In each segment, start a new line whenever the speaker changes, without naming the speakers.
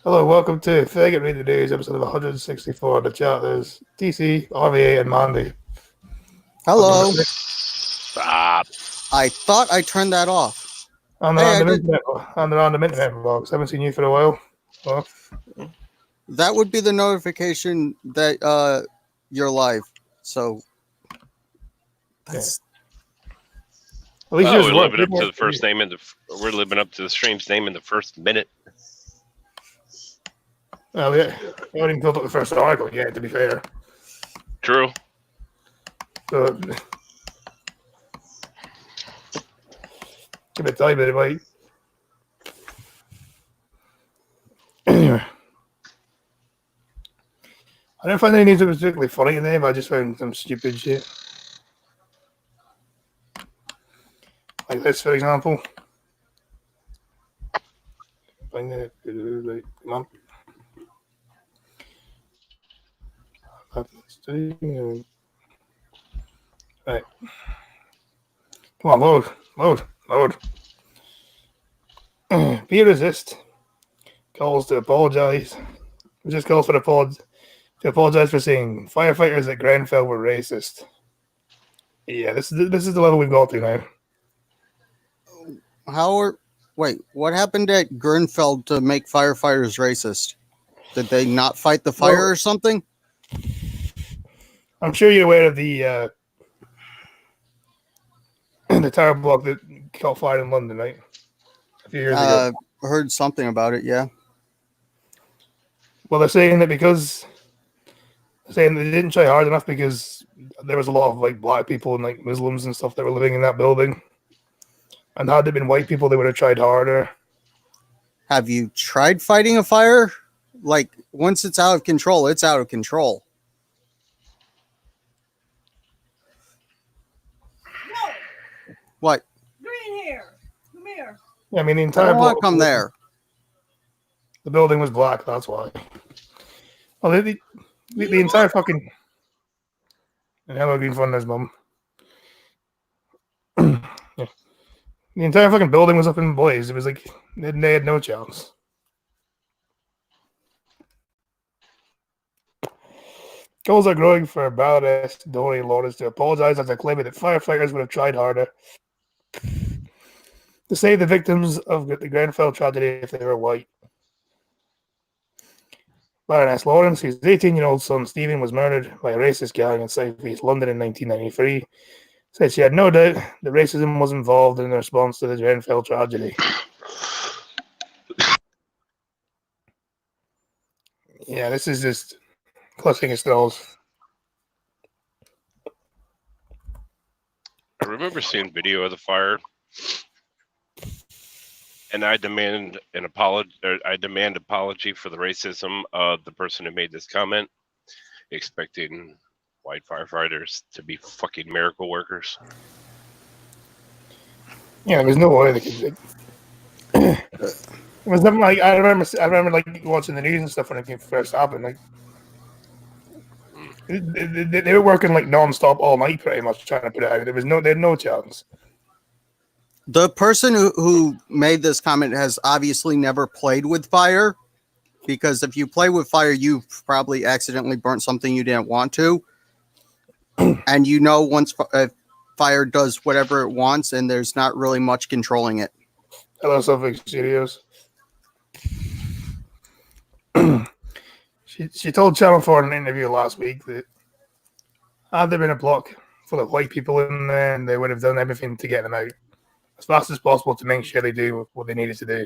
Hello, welcome to Faggot Read the News, episode of 164 of the chat. There's TC, RVA, and Mandy.
Hello.
Stop.
I thought I turned that off.
On the
Hey, I
random
did.
internet, on the random internet box. Haven't seen you for a while. Well,
That would be the notification that you're live. So that's
at least
Oh,
yours
we're
worked.
living up to the first name in the. We're living up to the stream's name in the first minute.
Well, yeah, I haven't even filled up the first article yet, to be fair.
True.
So, give it time, bit of wait. Anyway, I don't find any news that was particularly funny in there, but I just found some stupid shit. Like this, for example. Find it. Come on. Right. Come on, load. Be Resist calls to apologize. It just calls for to apologize for saying firefighters at Grenfell were racist. Yeah, this is the level we've got to now.
Wait, what happened at Grenfell to make firefighters racist? Did they not fight the fire or something?
I'm sure you're aware of the tower block that caught fire in London, right? A few years ago.
Heard something about it, yeah.
Well, they're saying that they didn't try hard enough because there was a lot of like black people and like Muslims and stuff that were living in that building. And had there been white people, they would have tried harder.
Have you tried fighting a fire? Like, once it's out of control, it's out of control.
No.
What?
Green hair. Come here.
Yeah, I mean the
I
entire
don't want
block.
to come there.
The building was black. That's why. Well, the entire fucking. And hello, Green Thunder's mum. Yeah. The entire fucking building was up in blaze. It was like they had no chance. Calls are growing for Baroness Dory Lawrence to apologize as they claim that firefighters would have tried harder to save the victims of the Grenfell tragedy if they were white. Baroness Lawrence, whose 18-year-old son Stephen was murdered by a racist gang in South East London in 1993, said she had no doubt that racism was involved in the response to the Grenfell tragedy. Yeah, this is just clutching at straws.
I remember seeing video of the fire, and I demand an apology. I demand apology for the racism of the person who made this comment, expecting white firefighters to be fucking miracle workers.
Yeah, there's no way they could. It was nothing like I remember like watching the news and stuff when it first happened. Like they were working like non-stop all night, pretty much trying to put it out. They had no chance.
The person who made this comment has obviously never played with fire, because if you play with fire, you've probably accidentally burnt something you didn't want to. And you know once fire does whatever it wants, and there's not really much controlling it.
Hello, Suffolk Studios. She told Channel 4 in an interview last week that had there been a block full of white people in there, and they would have done everything to get them out as fast as possible to make sure they do what they needed to do.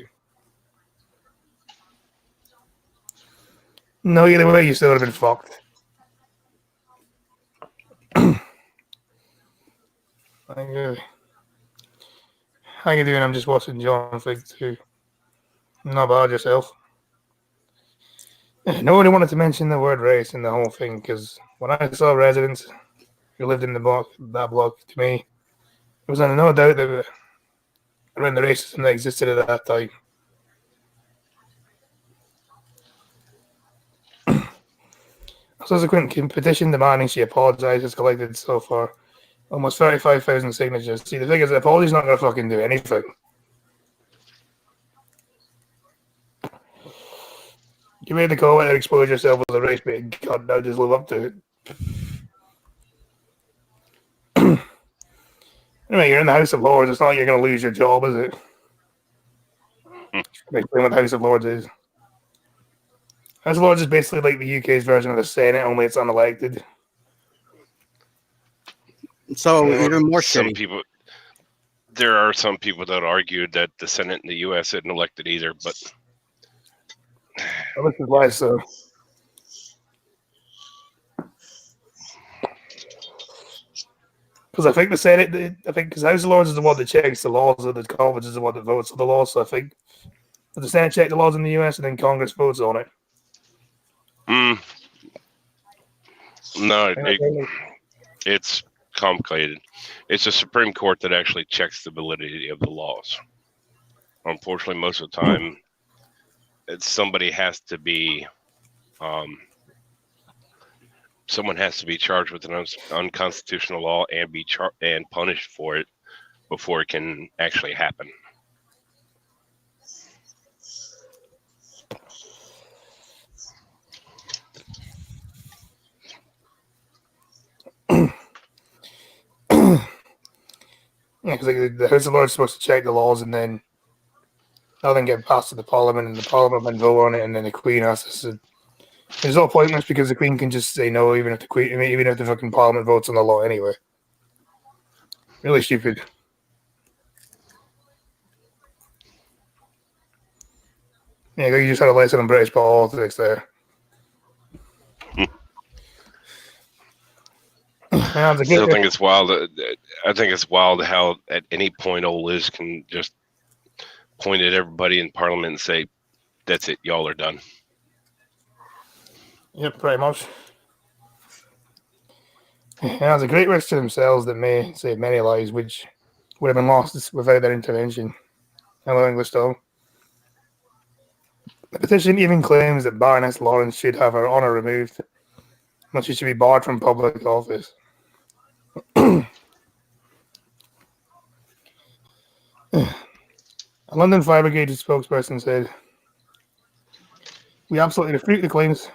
No, either way, you still would have been fucked. How you doing? I'm just watching John Fig too. Not bad yourself. Nobody wanted to mention the word race in the whole thing because when I saw residents who lived in that block, to me, it was no doubt that around the racism that existed at that time. A subsequent petition demanding she apologise has collected so far almost 35,000 signatures. See, the thing is, the apology's not going to fucking do anything. You made the comment and expose yourself as a race bait. God, now just live up to it. Anyway, you're in the House of Lords. It's not like you're going to lose your job, is it? Explain what the House of Lords is. House of Lords is basically like the UK's version of the Senate, only it's unelected.
So
Yeah,
even more
Some
shitty.
people, there are some people that argue that the Senate in the U.S. isn't elected either, but
Well, this is why so. Because I think the Senate, because House of Lords is the one that checks the laws, and the Conference is the one that votes on the laws. So I think the Senate check the laws in the US, and then Congress votes on it.
no, it's complicated. It's the Supreme Court that actually checks the validity of the laws. Unfortunately, most of the time, somebody has to be, someone has to be charged with an unconstitutional law and be and punished for it before it can actually happen.
Yeah, because the House of Lords is supposed to check the laws, and then nothing get passed to the Parliament, and the Parliament can vote on it, and then the Queen has to. It's all pointless because the Queen can just say no, even if the fucking Parliament votes on the law anyway. Really stupid. Yeah, you just had a lesson on British politics there. Yeah,
I still think it's wild. I think it's wild how at any point old Liz can just point at everybody in Parliament and say, "That's it, y'all are done."
Yep, pretty much. Yeah, it's a great risk to themselves that may save many lives, which would have been lost without their intervention. Hello, English Dog. The petition even claims that Baroness Lawrence should have her honour removed, and she should be barred from public office. A London Fire Brigade spokesperson said, "We absolutely refute the claims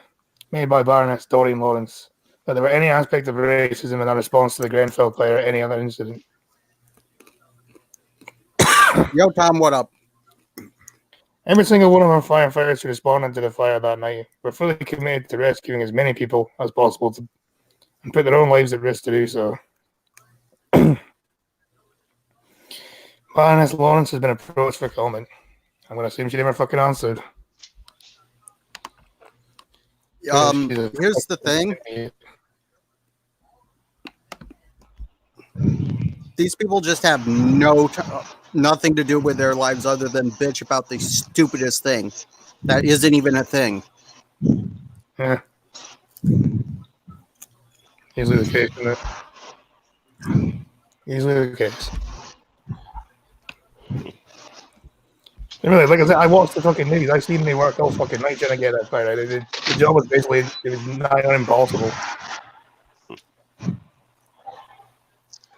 made by Baroness Doreen Lawrence that there were any aspect of racism in our response to the Grenfell fire or any other incident."
Yo, Tom, what up?
Every single one of our firefighters who responded to the fire that night were fully committed to rescuing as many people as possible and put their own lives at risk to do so. Baroness Lawrence has been approached for comment. I'm going to assume she never fucking answered.
Here's the thing. These people just have nothing to do with their lives other than bitch about the stupidest thing that isn't even a thing.
Yeah. Usually the case, isn't it? Usually the case. Really, like I said, I watched the fucking news. I've seen they work all fucking night trying to get that fire. The job was basically, it was nigh on impossible.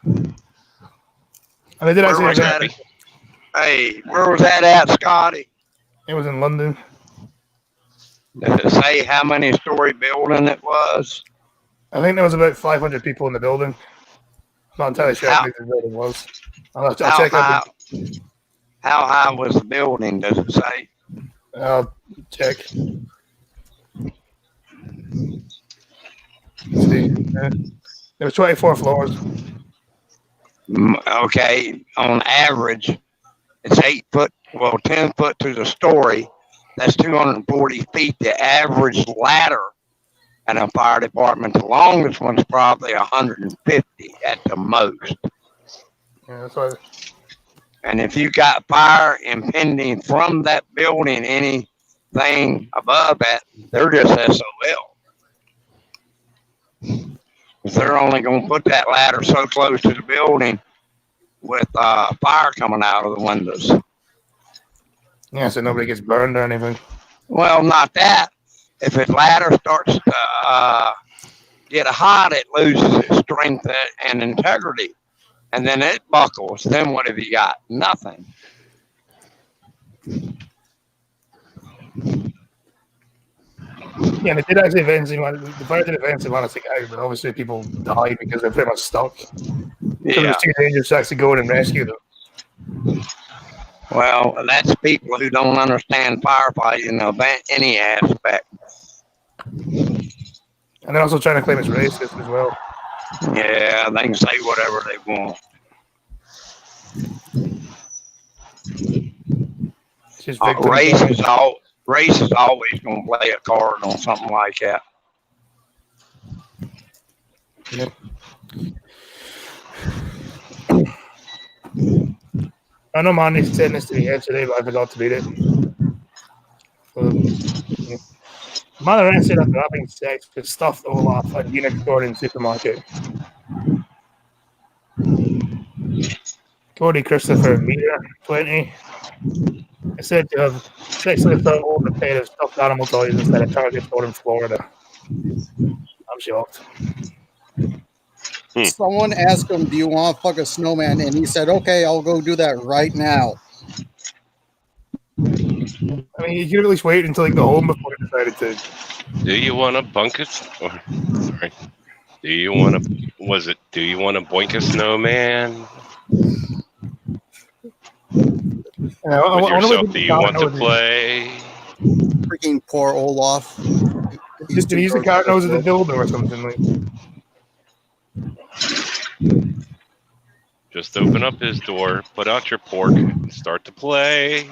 And they did actually.
Where was that at, Scotty?
It was in London.
Does it say how many story building it was?
I think there was about 500 people in the building. I'm not entirely sure how big the building was. I'll check out.
How high was the building? Does it say?
I'll check. Let's see. There was 24 floors.
Okay, on average, it's 8 foot, 10 foot to the story. That's 240 feet. The average ladder at a fire department, the longest one's probably 150 at the most.
Yeah, that's why.
And if you got fire impending from that building, anything above that, they're just SOL. They're only going to put that ladder so close to the building with fire coming out of the windows.
Yeah, so nobody gets burned or anything.
Well, not that. If a ladder starts to get hot, it loses its strength and integrity. And then it buckles. Then what have you got? Nothing.
Yeah, they did actually eventually the fire did eventually want to take out, but obviously people died because they're pretty much stuck. So it
Yeah.
was too dangerous to actually go in and rescue them.
Well, that's people who don't understand firefighting of any aspect.
And they're also trying to claim it's racist as well.
Yeah, they can say whatever they want.
It's just victims.
Race is always going to play a card on something like that.
Yep. I know Manny said this to me yesterday, but I forgot to read it. Yeah. Mother answered after having sex with stuffed Olaf at Unicorn supermarket. Cody Christopher Meter, 20. Is said to have sexually assaulted all the pair of stuffed animal toys inside a Target store in Florida. I'm shocked.
Someone asked him, "Do you want to fuck a snowman?" And he said, "Okay, I'll go do that right now."
I mean, you could at least wait until like the home before he decided to.
Do you want to bunk it? Sorry. Do you want to? Was it? Do you want to boink a snowman? With yourself? Do you want to play?
Freaking poor Olaf.
Did he use the cat nose of the dildo or something like?
Just open up his door, put out your pork, and start to play.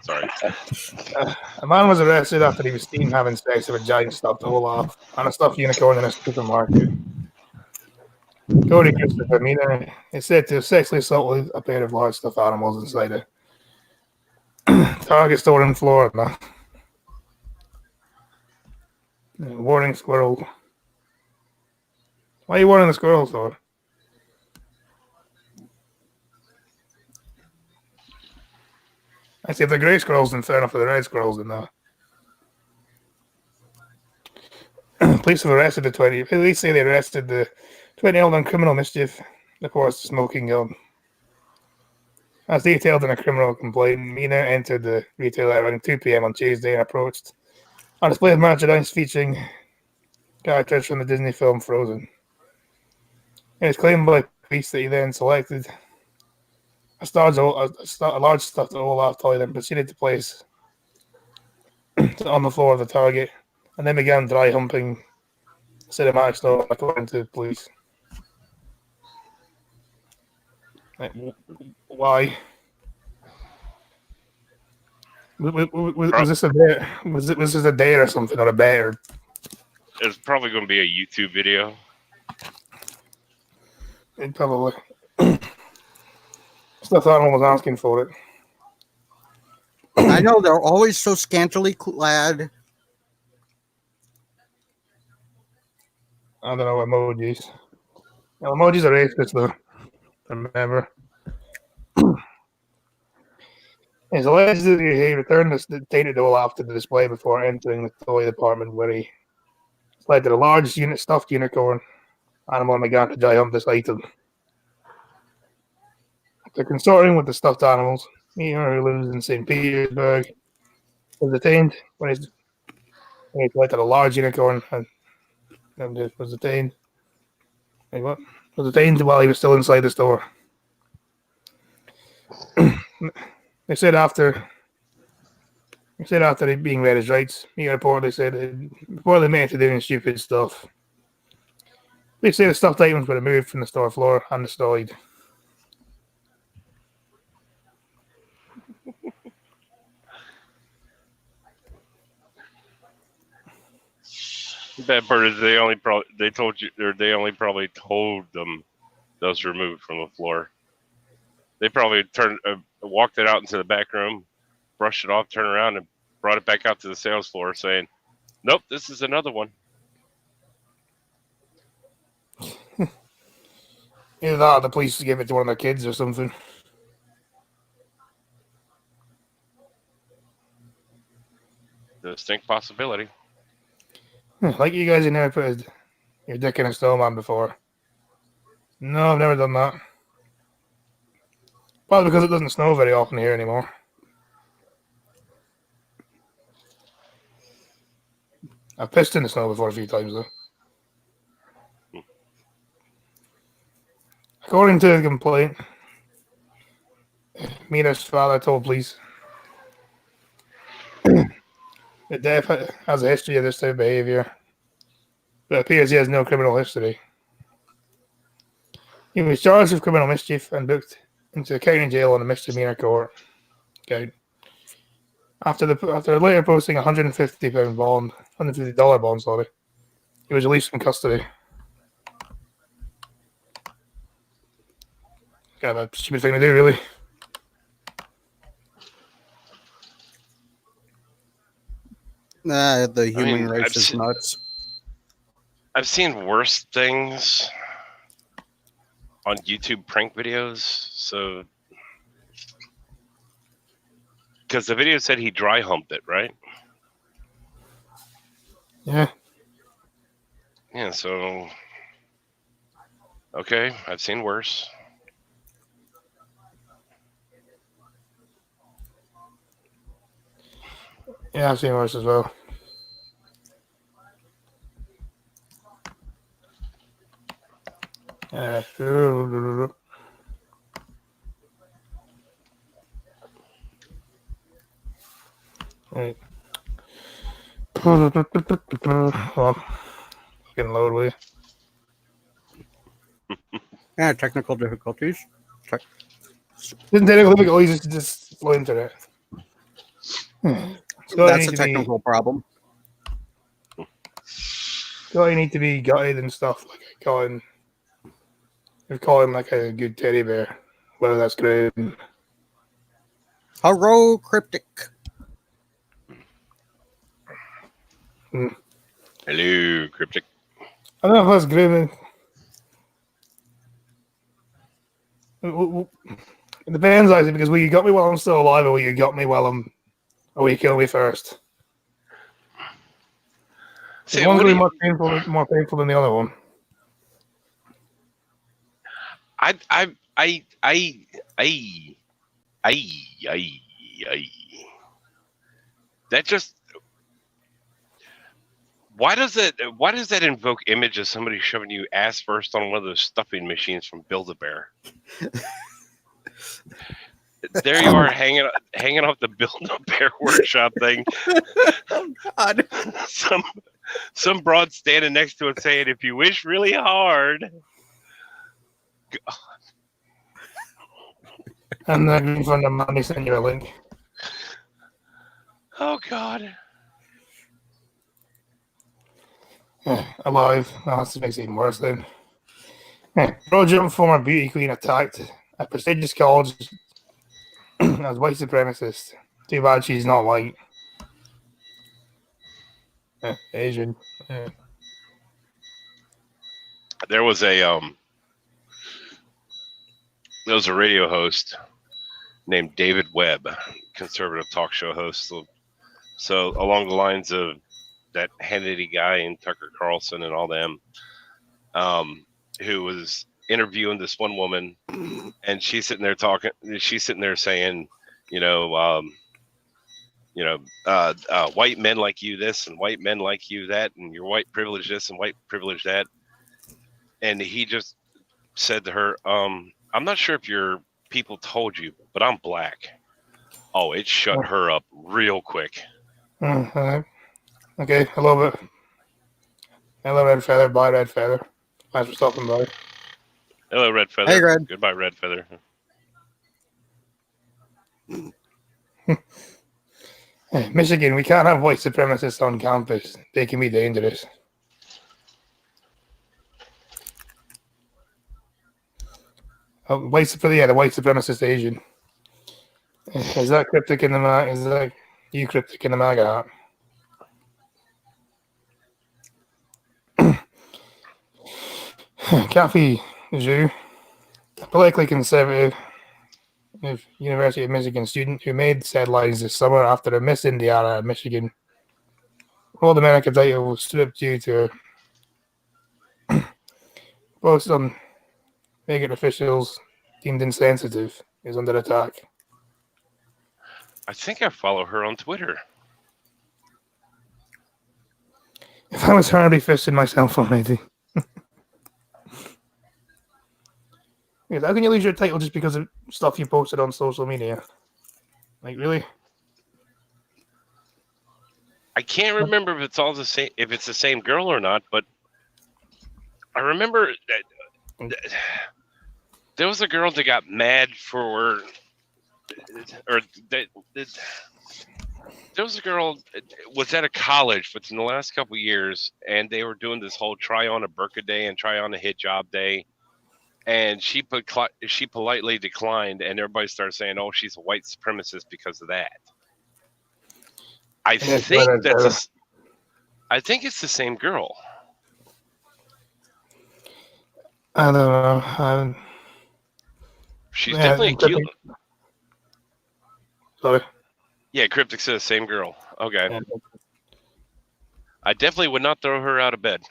Sorry.
A man was arrested after he was seen having sex with a giant stuffed Olaf and a stuffed unicorn in a supermarket. Cody Christopher Mina is said to have sexually assaulted a pair of large stuffed animals inside a Target store in Florida. Warning squirrel. Why are you warning the squirrels, though? I see if the grey squirrels, then fair enough for the red squirrels, then no. Police have arrested the 20. At least say they arrested the 20-year-old on criminal mischief, reports the smoking gun. As detailed in a criminal complaint, Mina entered the retail around 2 p.m. on Tuesday and approached a display of merchandise featuring characters from the Disney film Frozen. It was claimed by police that he then selected a large stuffed Olaf toy and proceeded to place on the floor of the Target and then began dry humping cinematic snow, according to police. Like, why? Was this a dare? Was this a dare or something, or a bear?
It's probably going to be a YouTube video.
It probably. Stuff Animal was asking for it.
I know they're always so scantily clad.
I don't know, emojis. Well, emojis are racist, though. Remember. It's alleged that he returned the tainted Olaf to the display before entering the toy department, where he selected a large stuffed unicorn animal and began to dry hump this item. After consorting with the stuffed animals, Meter, who lives in St. Petersburg, was detained when he collected a large unicorn and was detained. Wait, what? Was detained while he was still inside the store. They said after he being read his rights, he reportedly said reportedly meant to doing stupid stuff. They say the stuffed items were removed from the store floor and destroyed.
The bad part is they only probably told them those removed from the floor. They probably walked it out into the back room, brushed it off, turned around, and brought it back out to the sales floor, saying, "Nope, this is another one."
Either that or the police gave it to one of their kids or something.
Distinct possibility.
Like you guys, you never put your dick in a snowman before. No, I've never done that. Probably because it doesn't snow very often here anymore. I've pissed in the snow before a few times, though. According to the complaint, Mina's father told police that Depp has a history of this type of behaviour, but it appears he has no criminal history. He was charged with criminal mischief and booked into the county jail on a misdemeanor court count. After later posting a £150 bond, $150 bond, sorry, he was released from custody. Kind of a stupid thing to do, really.
The human
mean,
race is nuts.
I've seen worse things on YouTube prank videos. So, because the video said he dry humped it, right?
Yeah.
Yeah. So, okay, I've seen worse.
Yeah, I've seen worse as well. Right. Well, fucking load, will you?
Yeah, technical difficulties.
Isn't technical difficulties just flow into it?
That's a technical problem.
You need to be gutted and stuff. Like call him like a good teddy bear. Whether that's great.
Hello, Cryptic.
Hello, Cryptic.
I don't know if that's great. It depends, actually, because will you got me while I'm still alive, or will you got me while I'm, or will you kill me first?
See,
One's
what
going
do
to be more painful than the other one.
That just why does that invoke image of somebody shoving you ass first on one of those stuffing machines from Build-A-Bear? There you are hanging off the Build-A-Bear workshop thing.
Oh, God.
Some broad standing next to it saying, "If you wish really hard." God.
And then in front of money, send you a link.
Oh God.
Alive. Oh, this makes it even worse then. Belgium former beauty queen attacked a prestigious college as white supremacist. Too bad she's not white. Asian.
There was a radio host named David Webb, conservative talk show host. So along the lines of that Hannity guy and Tucker Carlson and all them, who was interviewing this one woman, and she's sitting there saying, white men like you this and white men like you that, and you're white privilege this and white privilege that. And he just said to her, I'm not sure if your people told you, but I'm black. Oh, it shut her up real quick.
Okay, I love it. Hello, Red Feather. Bye, Red Feather. Thanks for stopping by.
Hello, Red Feather.
Hey, Red.
Goodbye, Red Feather.
Michigan, we can't have white supremacists on campus. They can be dangerous. The white supremacist Asian. Is that cryptic in the mag? Is that you cryptic in the MAGA hat? Kathy Zhu, a politically conservative University of Michigan student who made headlines this summer after a Miss Indiana, Michigan World America title was stripped due to posts on Megan officials deemed insensitive, is under attack.
I think I follow her on Twitter.
If I was her, I'd be fisting myself already. Because how can you lose your title just because of stuff you posted on social media? Like, really?
I can't remember if it's all the same, if it's the same girl or not, but I remember that there was a girl that got mad for, or that there was a girl was at a college within the last couple of years, and they were doing this whole try on a burqa day and try on a hijab day, and she politely declined, and everybody started saying, "Oh, she's a white supremacist because of that." I think I think it's the same girl.
I don't know.
She's
Yeah,
definitely cute.
Sorry.
Yeah, Cryptic says same girl. Okay.
Yeah.
I definitely would not throw her out of bed.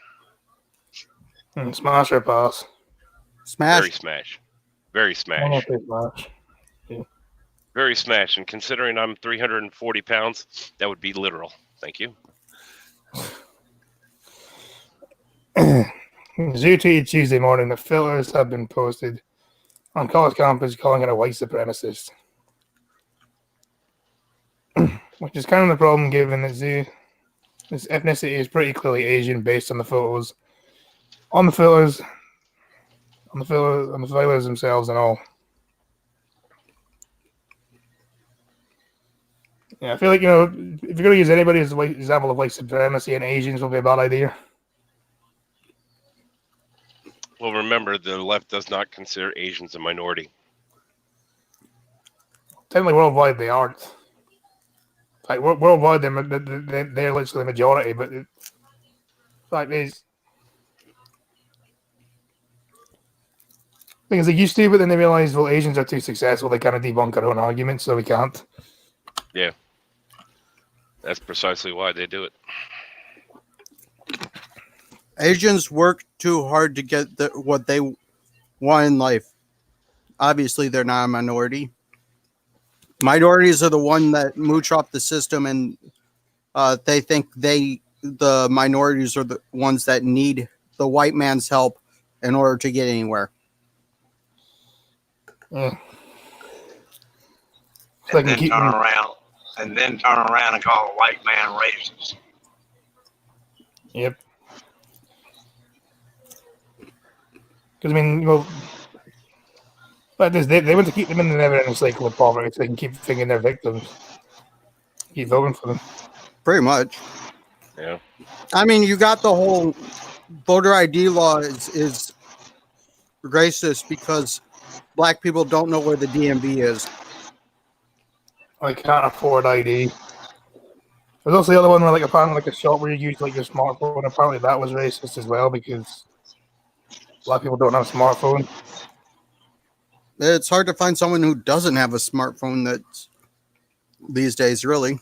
Smash or pass?
Smash.
Very smash. Very
I
smash.
don't think smash.
Very smash. And considering I'm 340 pounds, that would be literal. Thank you.
Zoo tweeted Tuesday morning that filters have been posted on college campus calling it a white supremacist. Which is kind of the problem given that Zoo, his ethnicity is pretty clearly Asian based on the photos. On the filters, on the filters themselves and all. Yeah, I feel like, if you're going to use anybody as an example of white supremacy, and Asians will be a bad idea.
Well, remember, the left does not consider Asians a minority.
Technically, worldwide, they aren't. Like, worldwide, they're literally the majority, but like these things they used to, but then they realized, well, Asians are too successful. They kind of debunk our own arguments, so we can't.
Yeah. That's precisely why they do it.
Asians work too hard to get what they want in life. Obviously, they're not a minority. Minorities are the one that mooch off the system, and they think the minorities are the ones that need the white man's help in order to get anywhere.
Yeah.
And then turn around and call a white man racist.
Yep. Because, I mean, well, like this, they want to keep them in the never-ending cycle of poverty so they can keep thinking they're victims. Keep voting for them.
Pretty much.
Yeah.
I mean, you got the whole voter ID law is racist because black people don't know where the DMV is.
I can't afford ID. There's also the other one where, like, apparently, like a shop where you use like your smartphone. Apparently, that was racist as well because black people don't have a smartphone.
It's hard to find someone who doesn't have a smartphone that's these days, really.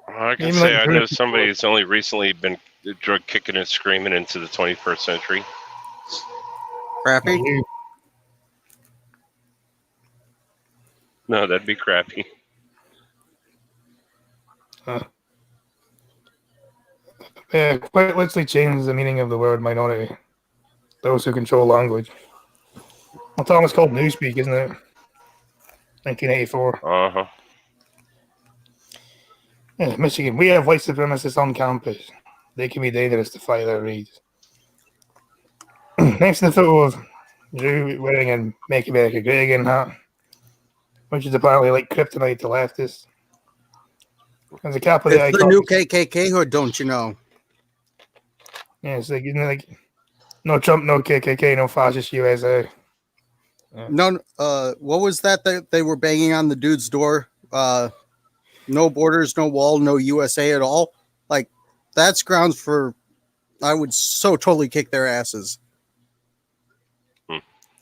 I can
Even
say
like
I know somebody that's only recently been drug kicking and screaming into the 21st century.
Crappy.
You,
No, that'd be crappy.
yeah, quite literally changed the meaning of the word minority. Those who control language. Well, Tom, it's called Newspeak, isn't it? 1984.
Uh-huh.
Yeah, Michigan. We have white supremacists on campus. They can be dangerous to Tyler Reid. Next to the photo of Drew wearing a Make America Great Again hat, which is apparently like kryptonite to leftists. There's a cap of the
It's the new KKK hood, don't you know?
Yeah, it's like, no Trump, no KKK, no fascist USA.
No, what was that they were banging on the dude's door? No borders, no wall, no USA at all. Like, that's grounds for. I would so totally kick their asses.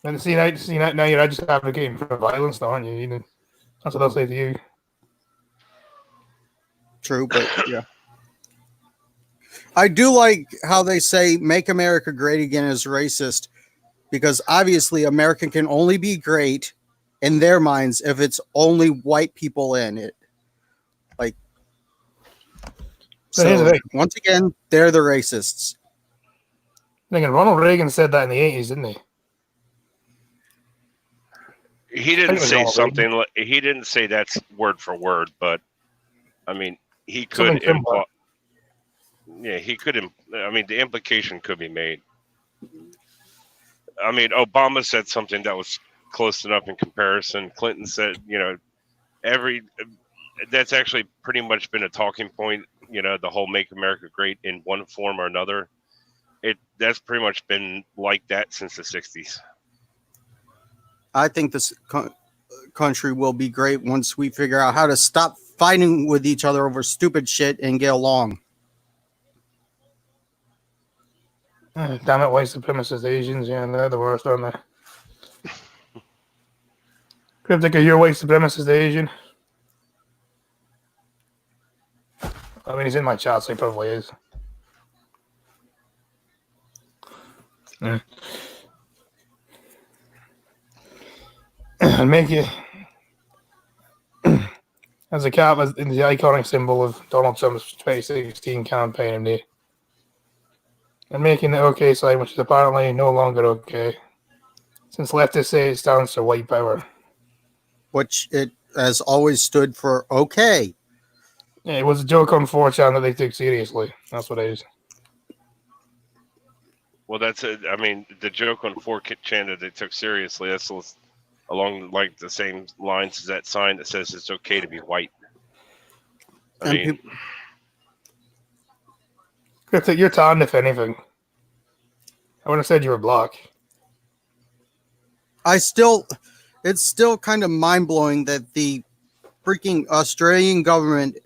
And see now you're just advocating for violence, now, aren't you? That's what I'll say to you.
True, but yeah. I do like how they say "Make America Great Again" is racist because obviously America can only be great in their minds if it's only white people in it. Like,
But here's the
So
thing.
once again, they're the racists.
Thinking Ronald Reagan said that in the 80s, didn't he?
He
I think
didn't
it was
say
Ronald
something. He didn't say that's word for word, but I mean, he could
Something similar.
imply. Yeah, he could. I mean, the implication could be made. I mean, Obama said something that was close enough in comparison. Clinton said, that's actually pretty much been a talking point. The whole "Make America Great" in one form or another. That's pretty much been like that since the '60s.
I think this country will be great once we figure out how to stop fighting with each other over stupid shit and get along.
Damn it, white supremacist Asians, yeah, they're the worst, aren't they? Cryptic, are you a white supremacist Asian? I mean, he's in my chat, so he probably is. Yeah. And make it as a cap as in the iconic symbol of Donald Trump's 2016 campaign, indeed. And making the OK sign, which is apparently no longer okay, since leftists say it stands for white power.
Which it has always stood for okay.
Yeah, it was a joke on 4chan that they took seriously. That's what it is.
Well, that's it. I mean, the joke on 4chan that they took seriously. That's along like the same lines as that sign that says it's okay to be white. I
And
mean,
Cryptic, you're tan, if anything. I would have said you were black.
it's still kind of mind blowing that the freaking Australian government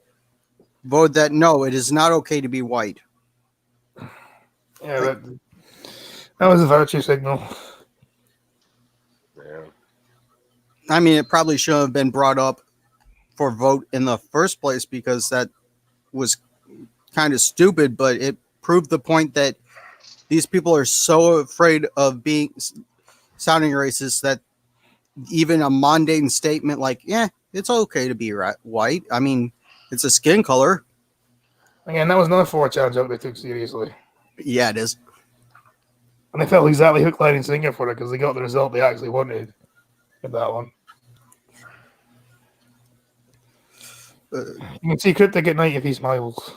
voted that no, it is not okay to be white.
Yeah, that was a virtue signal.
yeah.
I mean, it probably should have been brought up for vote in the first place because that was kind of stupid, but it proved the point that these people are so afraid of sounding racist that even a mundane statement like, yeah, it's okay to be white. I mean, it's a skin color.
Again, that was another 4chan joke they took seriously.
Yeah, it is.
And they felt exactly hook, line, and sinker for it because they got the result they actually wanted with that one. You can see Cryptic at night if he smiles.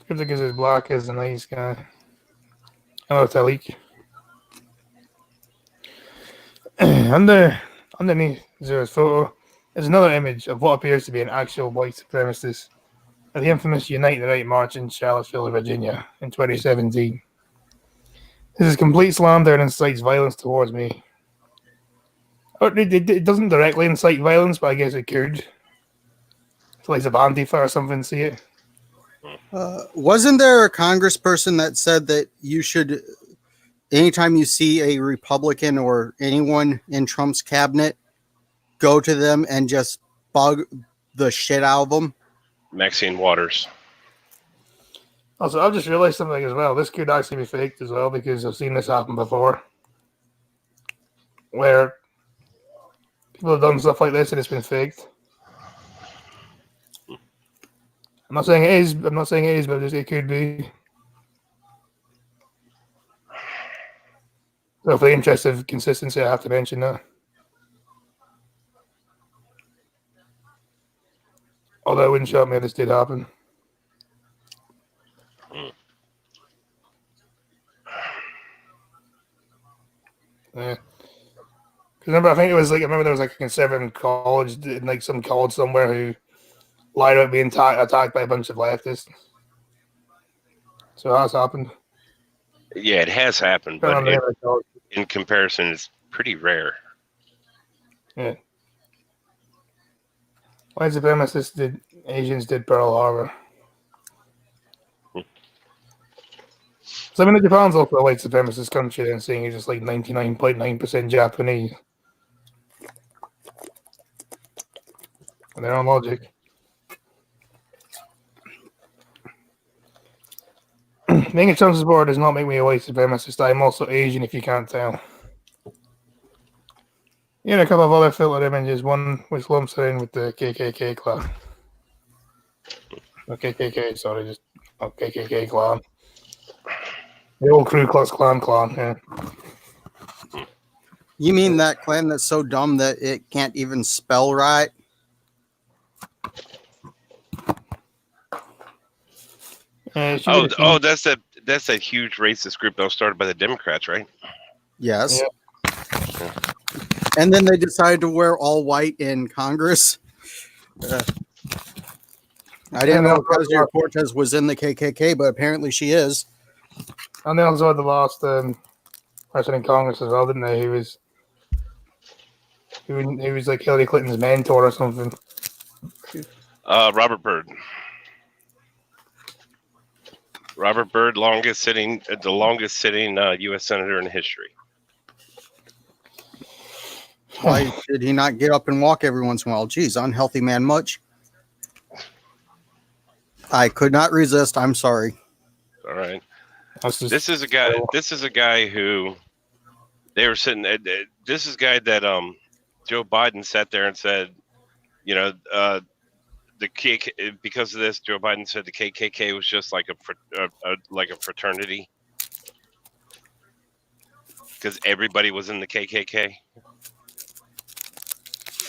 Cryptic is as black as a nice guy. Hello, Talik. Underneath Zera's photo is another image of what appears to be an actual white supremacist at the infamous Unite the Right march in Charlottesville, Virginia in 2017. This is complete slander and incites violence towards me. It doesn't directly incite violence, but I guess it could. It's like a Antifa or something, see it?
Wasn't there a congressperson that said that you should, anytime you see a Republican or anyone in Trump's cabinet, go to them and just bug the shit out of them?
Maxine Waters.
Also, I've just realized something as well. This could actually be faked as well because I've seen this happen before. Where people have done stuff like this and it's been faked. I'm not saying it is, but it could be. So for the interest of consistency, I have to mention that. Although it wouldn't shock me if this did happen. Yeah. Because remember, I remember there was like a conservative college, like some college somewhere who lied about being attacked by a bunch of leftists. So that's happened.
Yeah, it has happened,
Depending on
but
the other college.
in comparison, it's pretty rare.
Yeah. White supremacists Asians did Pearl Harbor. So I mean, Japan's also a white supremacist country, and seeing it's just like 99.9% Japanese. And their own logic. Being a Trump's supporter does not make me a white supremacist. I'm also Asian, if you can't tell. Yeah, a couple of other filtered images, one which lumps her in with the KKK club. KKK, sorry, just KKK clan. The old Ku Klux Klan clan, yeah.
You mean that clan that's so dumb that it can't even spell right?
Oh, that's that huge racist group that was started by the Democrats, right?
Yes.
Yeah.
And then they decided to wear all white in Congress. I didn't know Ocasio-Cortez was in the KKK, but apparently she is.
And they also had the last person in Congress as well, didn't they? He was like Hillary Clinton's mentor or something.
Robert Byrd. Robert Byrd, the longest sitting U.S. senator in history.
Why did he not get up and walk every once in a while? Geez, unhealthy man much. I could not resist. I'm sorry.
All right. This is a guy who they were sitting. This is a guy that Joe Biden sat there and said, you know, the KKK, because of this, Joe Biden said the KKK was just like a fraternity because everybody was in the KKK.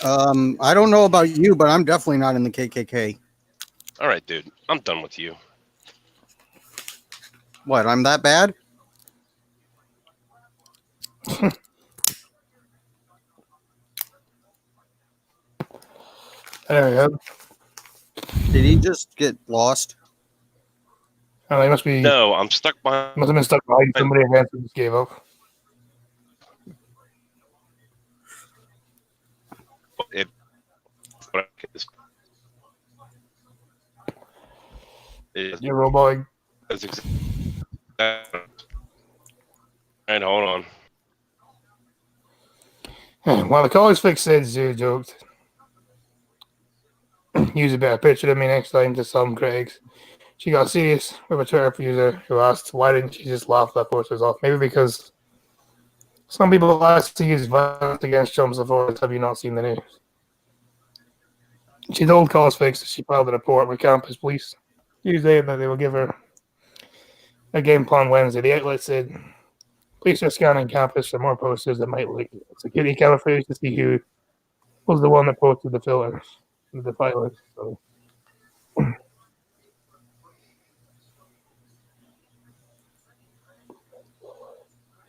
I don't know about you, but I'm definitely not in the KKK.
All right, dude, I'm done with you.
What? I'm that bad?
There we go.
Did he just get lost?
Oh, he must be.
No, I'm stuck behind.
Must have been stuck behind somebody against and just gave up. You're robot.
And hold on.
Well, the college fix said Zoo joked. Use a better picture of me next time to some critics. She got serious with a Twitter user who asked, why didn't she just laugh that posters off? Maybe because some people actually use violence against chums before. Have you not seen the news? She told College Fix that she filed a report with campus police Tuesday that they will give her a game plan Wednesday. The outlet said police are scanning campus for more posters that might leak. Security camera footage to see who was the one that posted the filters, the filers. So.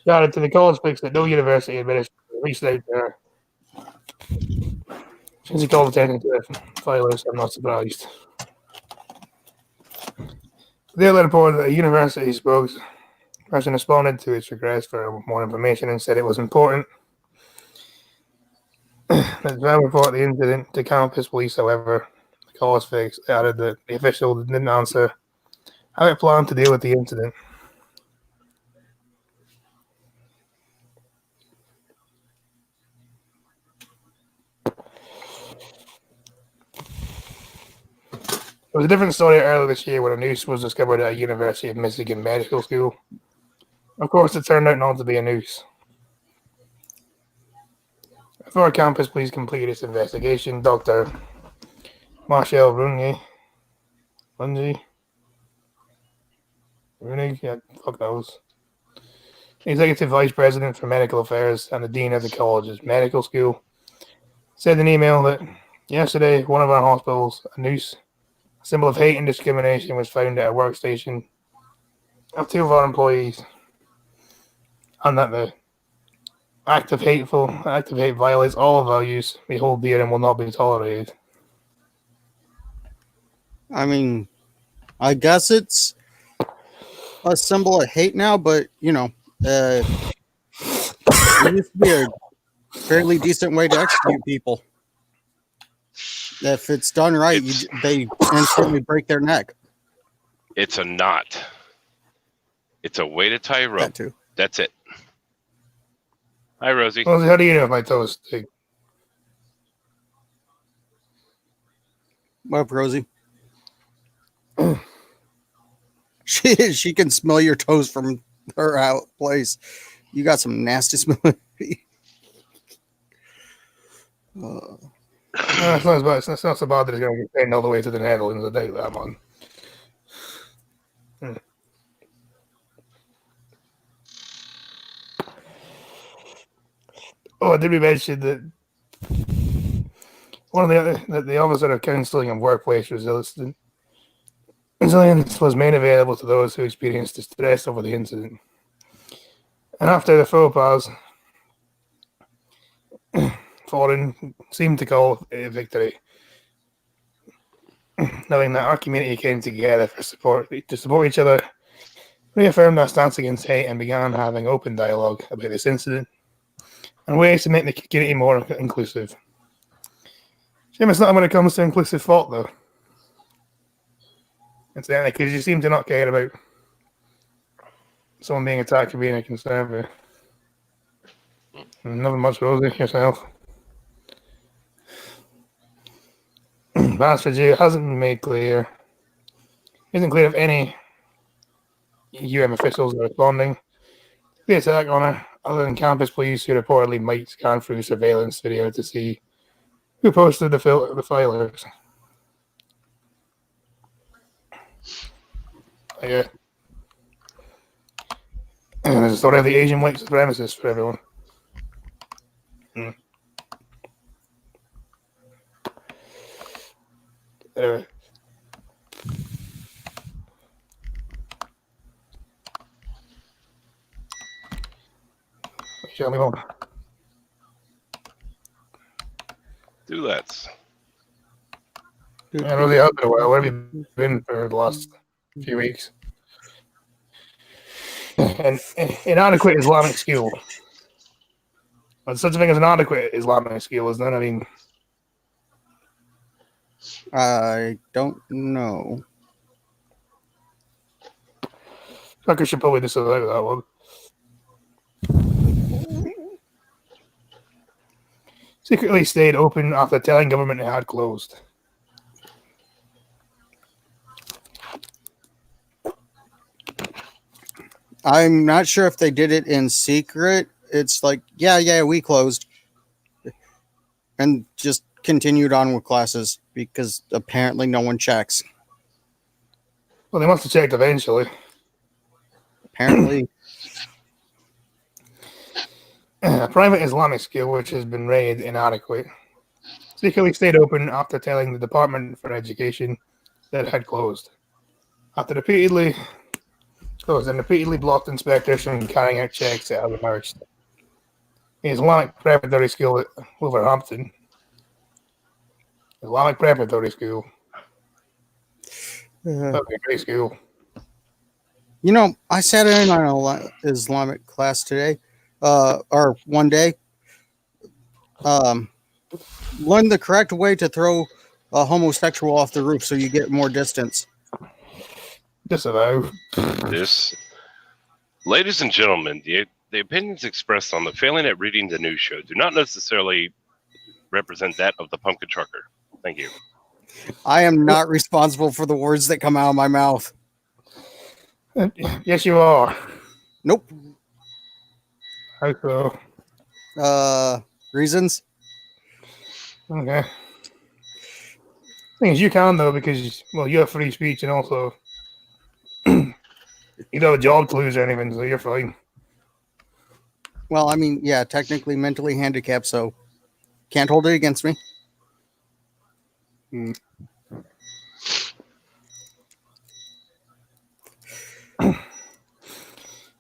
She added to the College Fix that no university administrator reached out to her. Since he called attention to the filers, I'm not surprised. The outlet reported that a university spokesperson responded to its request for more information and said it was important. The Brown reported the incident to campus police, however, the College Fix added that the official didn't answer how it planned to deal with the incident. It was a different story earlier this year when a noose was discovered at a University of Michigan medical school. Of course, it turned out not to be a noose. Before campus police completed its investigation, Dr. Marshall Runig, yeah, fuck knows, Executive Vice President for Medical Affairs and the Dean of the college's medical school, said in an email that yesterday, one of our hospitals, a noose, a symbol of hate and discrimination, was found at a workstation of two of our employees, and that the act of hate violates all values we hold dear and will not be tolerated.
I mean, I guess it's a symbol of hate now, but, you know, it used to be a fairly decent way to execute people. If it's done right, they instantly break their neck.
It's a knot. It's a way to tie a rope.
That too.
That's it. Hi, Rosie.
Well, how do you know if my toes stink?
What up, Rosie? She can smell your toes from her out place. You got some nasty smelling feet.
It's not so bad that it's going to get paid all the way to the Netherlands a day that I'm on. Oh, did we mention that one of the officer of counselling and workplace resilience was made available to those who experienced distress over the incident. And after the faux pas, Foreign seemed to call it a victory, knowing that our community came together to support each other, reaffirmed our stance against hate, and began having open dialogue about this incident and ways to make the community more inclusive. Shame it's not when it comes to inclusive thought, though. Incidentally, because you seem to not care about someone being attacked for being a conservative. Nothing much, Rosie, yourself. Bastard Jew hasn't been made clear. Isn't clear if any officials are responding to the attack on her, other than campus police who reportedly might scan through surveillance video to see who posted the filers. Yeah. And there's a story of the Asian white supremacists for everyone. Anyway. Show me home.
Do that.
I know the other way. Where have you been for the last few weeks? And inadequate Islamic school. There's such a thing as an adequate Islamic school, isn't it? I mean,
I don't know.
Tucker should probably disallow that one. Secretly stayed open after telling government it had closed.
I'm not sure if they did it in secret. It's like, yeah, we closed. And just continued on with classes because apparently no one checks.
Well, they must have checked eventually.
Apparently.
A private Islamic school, which has been rated inadequate, secretly stayed open after telling the Department for Education that it had closed. After repeatedly closed and repeatedly blocked inspectors from carrying out checks it has emerged. The Islamic Preparatory School at Wolverhampton. Islamic Preparatory School. Okay, great school.
You know, I sat in on an Islamic class today, or one day. Learn the correct way to throw a homosexual off the roof so you get more distance.
Disavow.
This, ladies and gentlemen, the opinions expressed on the Failing at Reading the News show do not necessarily represent that of the Pumpkin Trucker. Thank you.
I am not responsible for the words that come out of my mouth.
Yes, you are.
Nope.
How so?
Reasons?
Okay. Thing is, you can though because you have free speech and also you don't have a job to lose or anything, so you're fine.
Well, I mean, yeah, technically mentally handicapped, so can't hold it against me.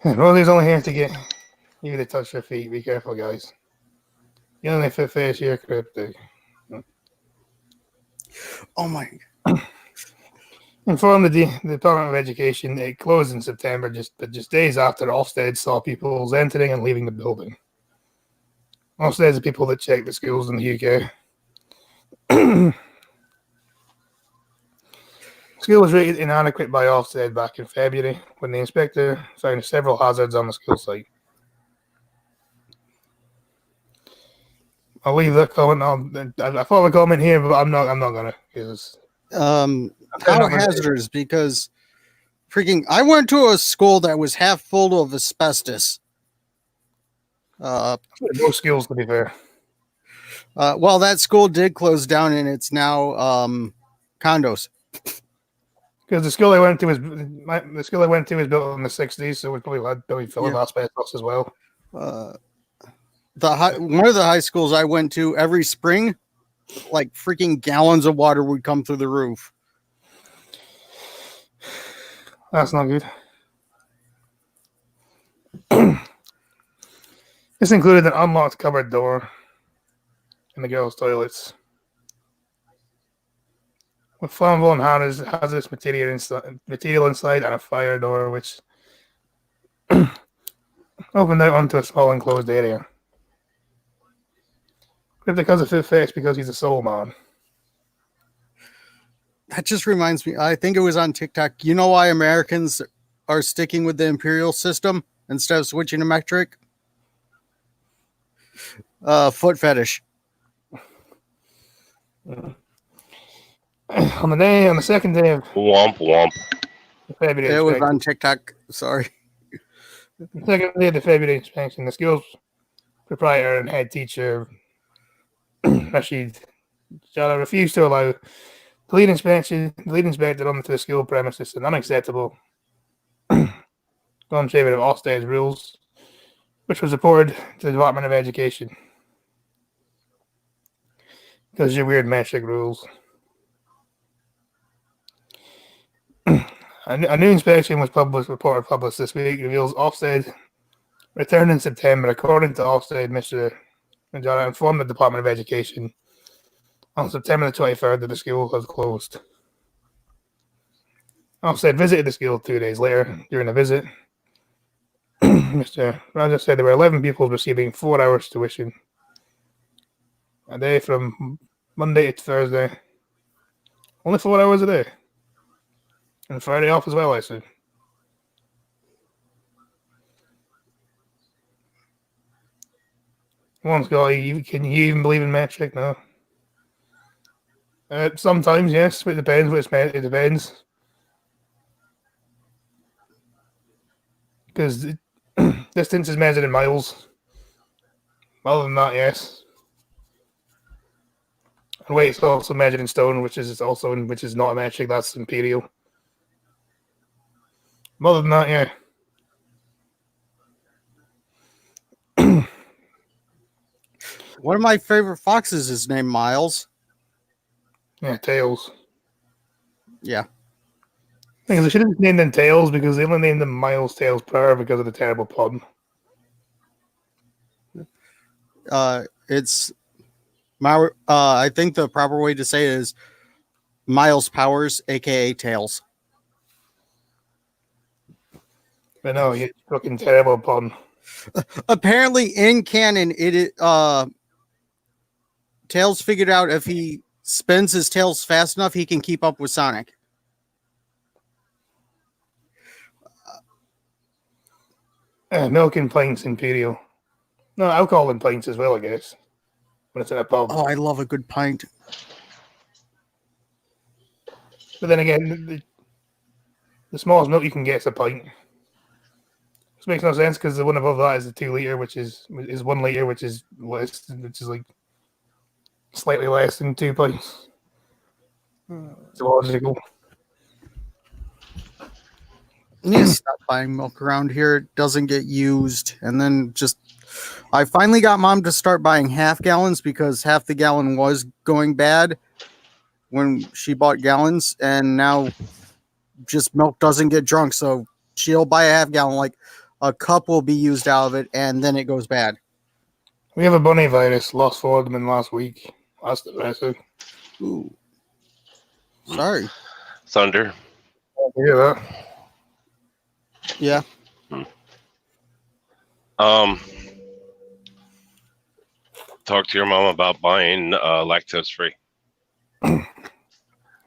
Rosie's only here to get you to touch your feet. Be careful, guys. You only fit face your cryptic.
Oh my.
Informed the Department of Education it closed in September, just days after Ofsted saw people entering and leaving the building. Ofsted are people that check the schools in the UK. School was rated inadequate by Ofsted back in February when the inspector found several hazards on the school site. I'll leave that comment. I thought a comment here, but I'm not gonna.
How hazardous? Because freaking, I went to a school that was half full of asbestos.
Most schools, to be fair.
Well, that school did close down, and it's now condos.
Because the school I went to was built in the '60s, so we probably full of asbestos as well.
one of the high schools I went to every spring, like freaking gallons of water would come through the roof.
That's not good. This included an unlocked cupboard door in the girls' toilets with flammable and hazardous material inside and a fire door which opened out onto a small enclosed area. Cryptic has a fit face because he's a soul man.
That just reminds me, I think it was on TikTok. You know why Americans are sticking with the imperial system instead of switching to metric? Foot fetish.
On the second day of
Womp womp.
the February
It was
inspection,
on TikTok. Sorry.
the second day of the February inspection, the school's proprietor and head teacher Rashid Jala refused to allow the lead inspector onto the school premises, an unacceptable non-favor of Ofsted's rules, which was reported to the Department of Education because of your weird metric rules. A new inspection was published this week, reveals Ofsted returned in September. According to Ofsted, Mr. Najara informed the Department of Education on September the 23rd that the school has closed. Ofsted visited the school 2 days later. During the visit, Mr. Raja said there were 11 pupils receiving 4 hours tuition a day from Monday to Thursday. Only 4 hours a day. And Friday off as well, I said. One guy, can you even believe in metric? No. Sometimes, yes, but it depends. It depends. Because distance is measured in miles. Other than that, yes. And weight is also measured in stone, which is not a metric. That's imperial. Other than that, yeah.
One of my favorite foxes is named Miles.
Yeah, Tails.
Yeah.
Because they should have named them Tails because they only named them Miles Tails Power because of the terrible pun.
It's I think the proper way to say it is Miles Powers, aka Tails.
But no, you fucking terrible pun.
Apparently, in canon, Tails figured out if he spins his tails fast enough, he can keep up with Sonic.
Milk and pints Imperial. No, alcohol and pints as well, I guess. When it's in a pub.
Oh, I love a good pint.
But then again, the smallest milk you can get is a pint. Which makes no sense because the one above that is the 2 liter, which is 1 liter, which is less, which is like slightly less than 2 pints. It's logical.
You need to stop buying milk around here. It doesn't get used. And then I finally got mom to start buying half gallons because half the gallon was going bad when she bought gallons. And now just milk doesn't get drunk. So she'll buy a half gallon, like a cup will be used out of it, and then it goes bad.
We have a bunny virus. Lost 4 of them in last week. That's depressing.
Ooh. Sorry.
Thunder.
I hear that.
Yeah.
Talk to your mom about buying lactose free.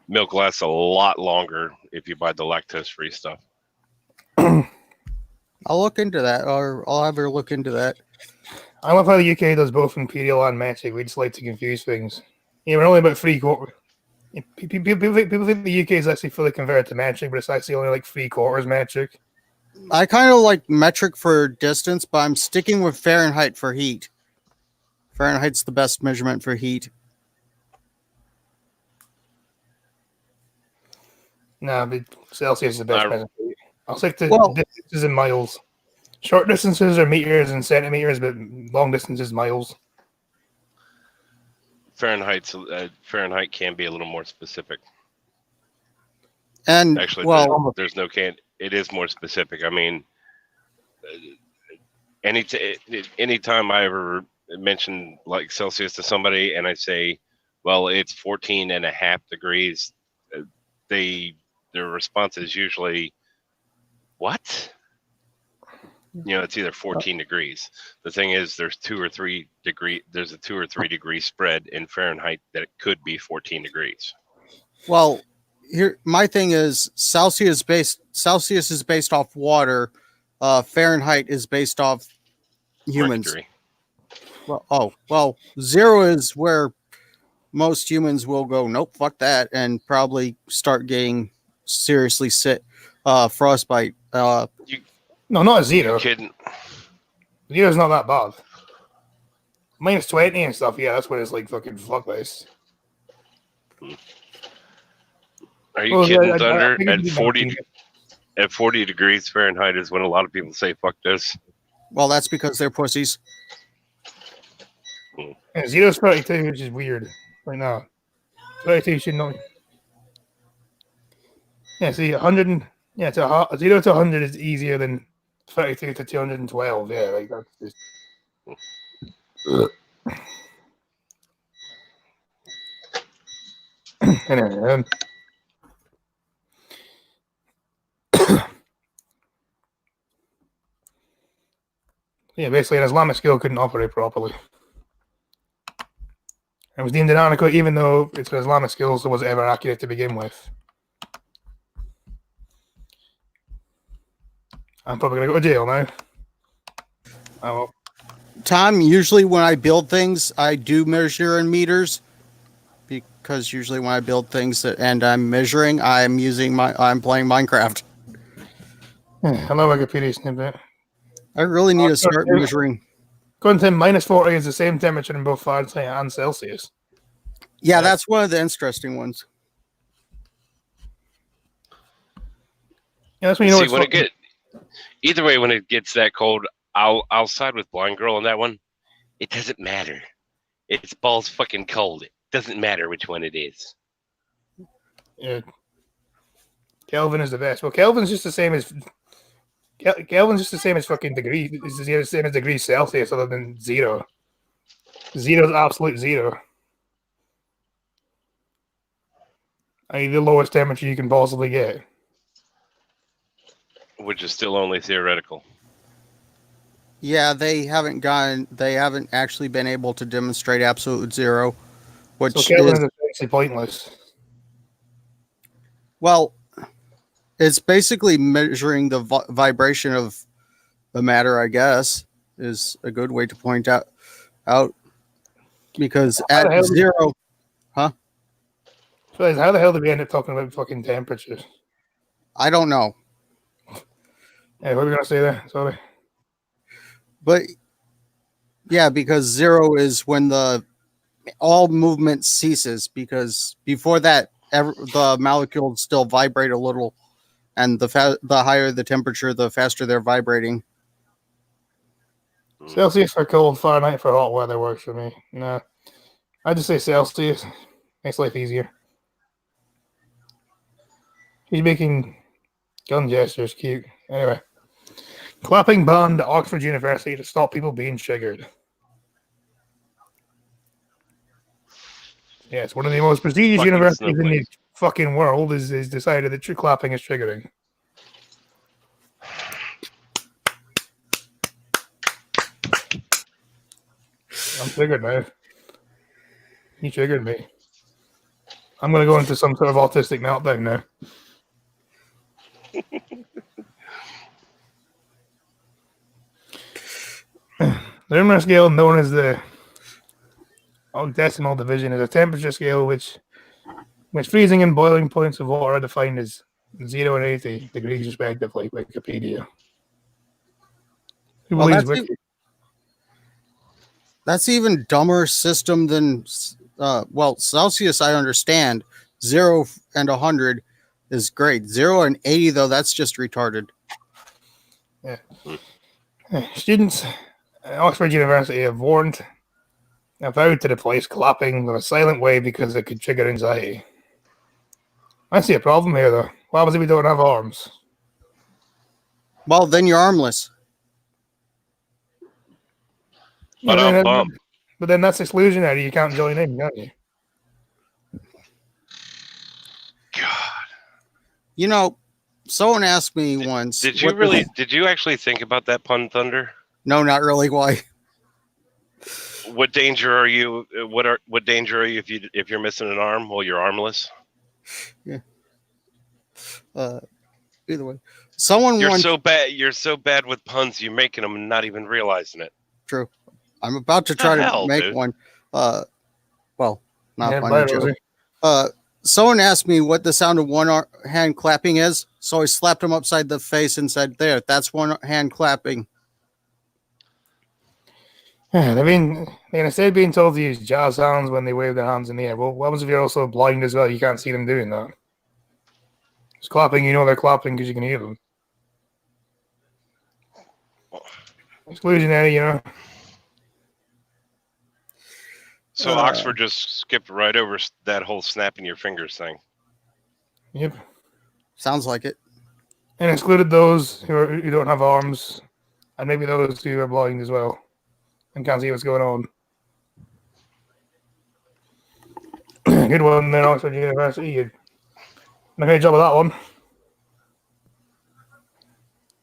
Milk lasts a lot longer if you buy the lactose free stuff.
I'll look into that, or I'll have her look into that.
I love how the UK does both Imperial and Metric. We just like to confuse things. Yeah, we're only about 3/4. People think the UK is actually fully converted to metric, but it's actually only like 3/4 metric.
I kind of like metric for distance, but I'm sticking with Fahrenheit for heat. Fahrenheit's the best measurement for heat.
Nah, but Celsius is the best measurement. I'll stick to
Well-
distances in miles. Short distances are meters and centimeters, but long distances miles.
Fahrenheit can be a little more specific.
And
Actually,
well,
there's no can. It is more specific. I mean, anytime I ever mention like Celsius to somebody and I say, well, it's 14.5 degrees, their response is usually, what? You know, it's either 14 degrees. The thing is, there's a 2 or 3 degree spread in Fahrenheit that it could be 14 degrees.
well, here my thing is Celsius is based off water. Fahrenheit is based off humans.
Mercury.
Well, 0 is where most humans will go, nope, fuck that, and probably start getting seriously sick, frostbite.
No, not a 0.
Kidding?
0's not that bad. Minus 20 and stuff, yeah, that's when it's like fucking fuck this.
Are you kidding, Thunder?
think it'd be
At 40 degrees Fahrenheit is when a lot of people say fuck this.
Well, that's because they're pussies.
Yeah, 0's 32, which is weird right now. 32 should not. Yeah, see, 100 and yeah, 0 to 100 is easier than 32 to 212. Yeah, like that's just. Anyway, yeah, basically, an Islamic skill couldn't operate properly. It was deemed inadequate, even though it's an Islamic skill, so it was ever accurate to begin with. I'm probably gonna go to jail now. Oh well.
Tom, usually when I build things, I do measure in meters because usually when I build things and I'm measuring, I'm playing Minecraft.
Hello, Wikipedia snippet.
I really need to start measuring.
According to him, minus 40 is the same temperature in both Fahrenheit and Celsius.
Yeah, that's one of the interesting ones.
Yeah, that's when you know
See, either way, when it gets that cold, I'll side with Blind Girl on that one. It doesn't matter. It's balls fucking cold. It doesn't matter which one it is.
Yeah. Kelvin is the best. Well, Kelvin's just the same as fucking degree. It's the same as degrees Celsius, other than 0. 0 is absolute 0. I mean, the lowest temperature you can possibly get.
Which is still only theoretical.
Yeah, they haven't actually been able to demonstrate absolute 0, which
So Kelvin
is
is essentially pointless.
well, it's basically measuring the vibration of the matter, I guess, is a good way to point out because at 0,
So how the hell did we end up talking about fucking temperatures?
I don't know.
Yeah, what are we gonna say there? Sorry.
But yeah, because 0 is when all movement ceases, because before that, the molecules still vibrate a little, and the higher the temperature, the faster they're vibrating.
Celsius for cold, Fahrenheit for hot weather works for me. Nah, I just say Celsius. Makes life easier. He's making gun gestures cute. Anyway. Clapping banned at Oxford University to stop people being triggered. Yes, one of the most prestigious
Fucking
universities in the
snowflakes.
fucking world is decided that clapping is triggering. I'm triggered now. He triggered me. I'm going to go into some sort of autistic meltdown now. The Richter scale, known as the decimal division, is a temperature scale which freezing and boiling points of water are defined as 0 and 80 degrees respectively. Wikipedia. Who
Well,
believes Wiki?
that's even dumber system than Celsius. I understand 0 and 100 is great. 0 and 80 though, that's just retarded.
Yeah. Students at Oxford University have warned about to the place clapping in a silent way because it could trigger anxiety. I see a problem here, though. What happens if we don't have arms?
Well, then you're armless.
But
But
then,
bump.
but then that's exclusionary. You can't join in, can't you?
God.
You know, someone asked me once.
Did you
what the-
really? Did you actually think about that pun, Thunder?
No, not really. Why?
What danger are you? What danger are you if you're missing an arm? Well, you're armless.
Either way, someone
You're
once.
so bad. You're so bad with puns. You're making them and not even realizing it.
True. I'm about to try
The
to
hell,
make
dude?
one. Well, not
Yeah,
funny,
bye,
just-
Rosie.
Someone asked me what the sound of one hand clapping is, so I slapped him upside the face and said, "There, that's one hand clapping."
Instead of being told to use jazz hands when they wave their hands in the air, well, what happens if you're also blind as well? You can't see them doing that. It's clapping, you know they're clapping because you can hear them. Exclusionary, you know.
So Oxford just skipped right over that whole snapping your fingers thing.
Yep.
Sounds like it.
And excluded those who don't have arms, and maybe those who are blind as well, and can't see what's going on. Good one there, Oxford University. You did a great job of that one.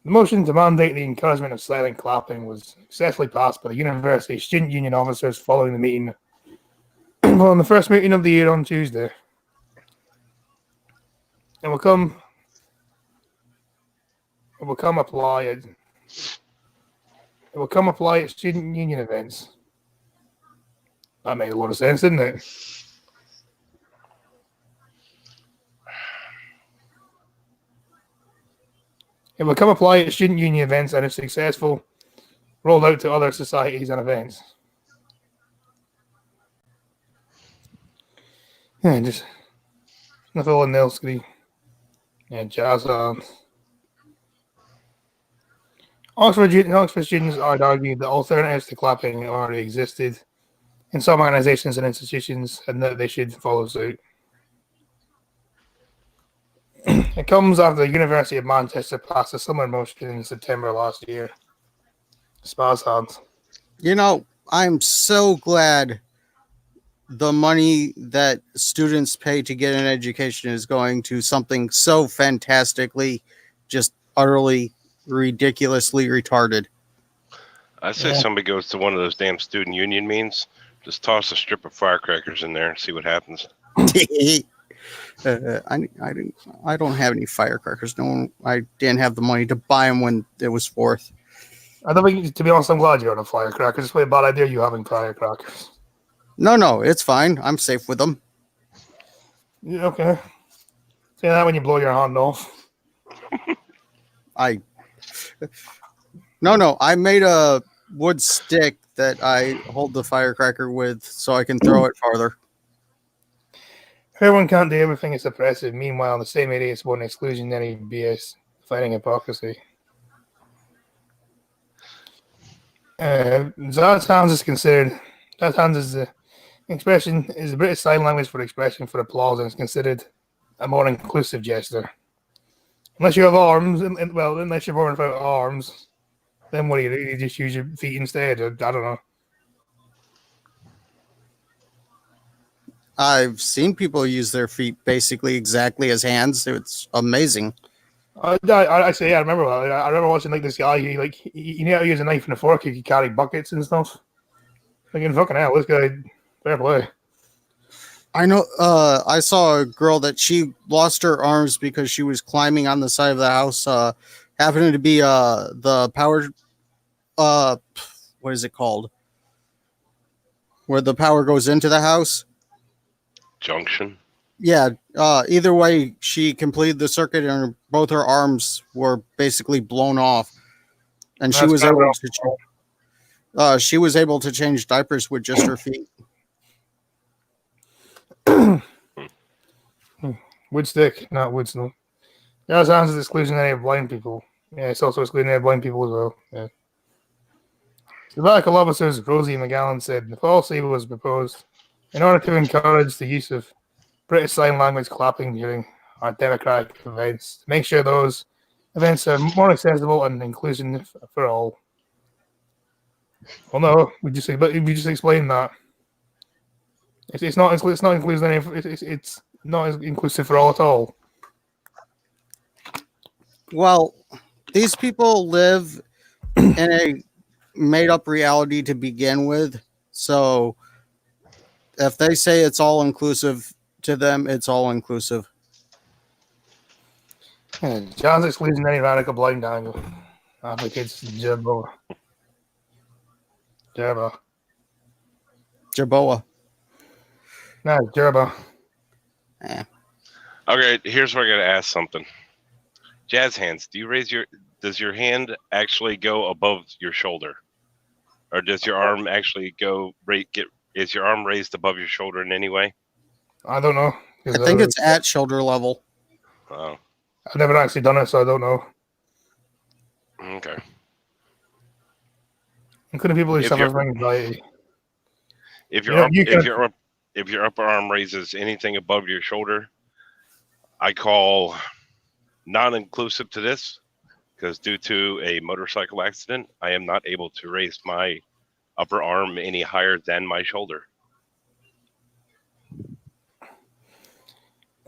The motion to mandate the encouragement of silent clapping was successfully passed by the university student union officers following the meeting, following the first meeting of the year on Tuesday. It will come apply at student union events. That made a lot of sense, didn't it? It will come apply at student union events and, if successful, rolled out to other societies and events. Yeah, just nothing else. Yeah, jazz hands. Oxford students are argued that alternatives to clapping already existed in some organisations and institutions, and that they should follow suit. It comes after the University of Manchester passed a similar motion in September last year. Spaz hands.
You know, I'm so glad the money that students pay to get an education is going to something so fantastically, just utterly, ridiculously retarded.
I say
Yeah.
somebody goes to one of those damn student union meetings. Just toss a strip of firecrackers in there and see what happens.
I don't have any firecrackers. I didn't have the money to buy them when it was fourth.
I don't think, to be honest, I'm glad you're on a firecracker. It's probably a bad idea you having firecrackers.
No, it's fine. I'm safe with them.
Yeah, okay. Say that when you blow your hand off.
No. I made a wood stick that I hold the firecracker with so I can throw it farther.
Everyone can't do everything. It's oppressive. Meanwhile, the same idiots want exclusionary BS, fighting hypocrisy. Jazz hands is considered. Jazz hands is the expression is the British Sign Language for expression for applause, and is considered a more inclusive gesture. Unless you have arms, unless you're born without arms, then what do? You just use your feet instead? I don't know.
I've seen people use their feet basically exactly as hands. It's amazing.
I remember that. I remember watching like this guy. He knew how to use a knife and a fork. He could carry buckets and stuff. Thinking, fucking hell, this guy, fair play.
I know. I saw a girl that she lost her arms because she was climbing on the side of the house. Happened to be the power. What is it called? Where the power goes into the house.
Junction.
Yeah. Either way, she completed the circuit, and both her arms were basically blown off, and she
That's
was
kinda
able
rough.
to. She was able to change diapers with just her feet.
Wood stick, not wood snow. Jazz hands is exclusionary of blind people. Yeah, it's also exclusionary of blind people as well. Yeah. Sabbatical officers Rosie McGowan said the policy was proposed in order to encourage the use of British Sign Language clapping during our democratic events to make sure those events are more accessible and inclusive for all. Well, no, we just explained that it's not inclusive. It's not inclusive for all at all.
Well, these people live in a made-up reality to begin with, so if they say it's all inclusive to them, it's all inclusive.
Yeah, John's excluding any radical blind angle. Advocates Jerboa.
Jerboa.
No, Jerboa.
Eh.
Okay, here's where I gotta ask something. Jazz hands, does your hand actually go above your shoulder? Or does your arm actually is your arm raised above your shoulder in any way?
I don't know.
I think it's at shoulder level.
Oh,
I've never actually done it, so I don't know.
okay.
Including people who
If
suffer
you're-
from anxiety.
If
You
your
know,
up-
you
if
can-
your if your upper arm raises anything above your shoulder, I call non-inclusive to this because due to a motorcycle accident, I am not able to raise my upper arm any higher than my shoulder.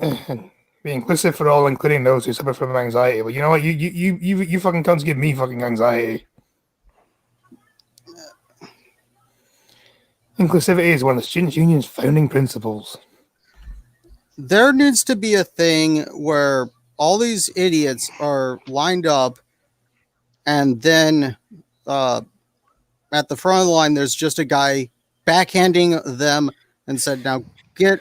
Be inclusive for all, including those who suffer from anxiety. But you know what? You fucking cunts give me fucking anxiety. Inclusivity is one of the students' union's founding principles.
There needs to be a thing where all these idiots are lined up, and then at the front of the line, there's just a guy backhanding them and said, "Now get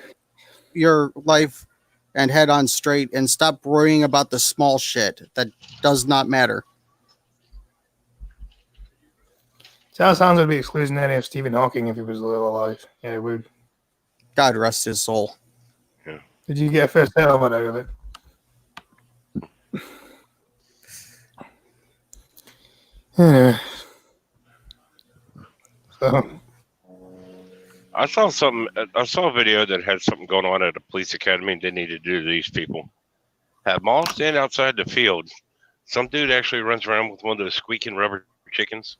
your life and head on straight and stop worrying about the small shit that does not matter."
Sounds would be exclusionary of Stephen Hawking if he was still alive. Yeah, it would.
God rest his soul.
Did you get a first settlement out of it? Anyway. So,
I saw a video that had something going on at a police academy and they needed to do to these people. Have them all stand outside the field. Some dude actually runs around with one of those squeaking rubber chickens,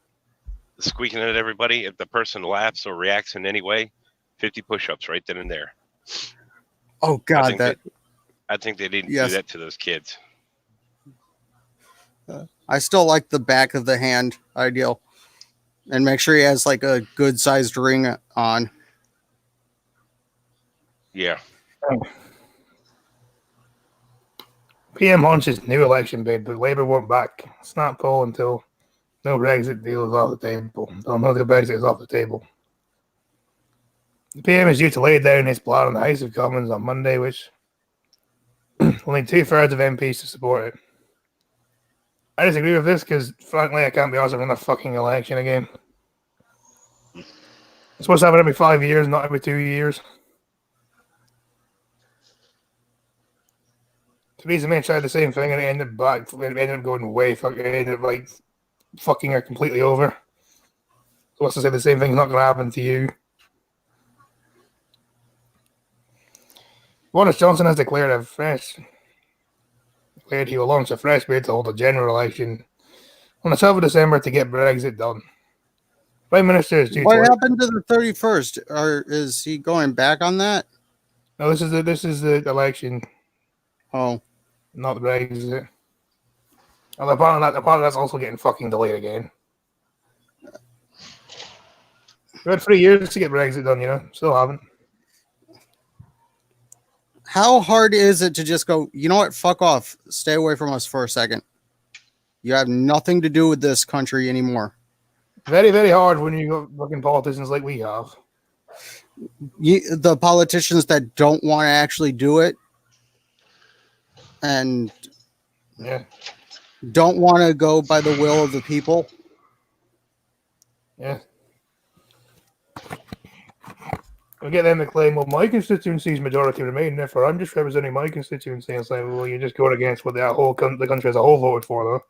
squeaking at everybody. If the person laughs or reacts in any way, 50 push-ups right then and there.
Oh God, that
I think they didn't
Yes.
do that to those kids.
I still like the back of the hand ideal, and make sure he has like a good sized ring on.
Yeah.
PM launches new election bid, but Labour won't back snap poll until no Brexit deal is off the table. Until no Brexit is off the table. The PM is due to lay down his plan in the House of Commons on Monday, which will need 2/3 of MPs to support it. I disagree with this because, frankly, I can't be asked to run a fucking election again. It's supposed to happen every 5 years, not every 2 years. Theresa May tried the same thing and it ended up going way fucking. It ended up like fucking her completely over. So what's to say the same thing's not going to happen to you? Boris Johnson has declared he will launch a fresh bid to hold a general election on the 12th of December to get Brexit done. Prime Minister is due
What
to.
happened to the 31st? Or is he going back on that?
No, this is the election,
Oh,
not the Brexit. And the part of that's also getting fucking delayed again. We had 3 years to get Brexit done, you know. Still haven't.
how hard is it to just go, you know what? Fuck off. Stay away from us for a second. You have nothing to do with this country anymore.
Very, very hard when you got fucking politicians like we have.
The politicians that don't want to actually do it and
Yeah,
don't want to go by the will of the people.
yeah. We get them to claim, well, my constituency's majority remain, therefore I'm just representing my constituency. And say, well, you're just going against what the country as a whole voted for, though.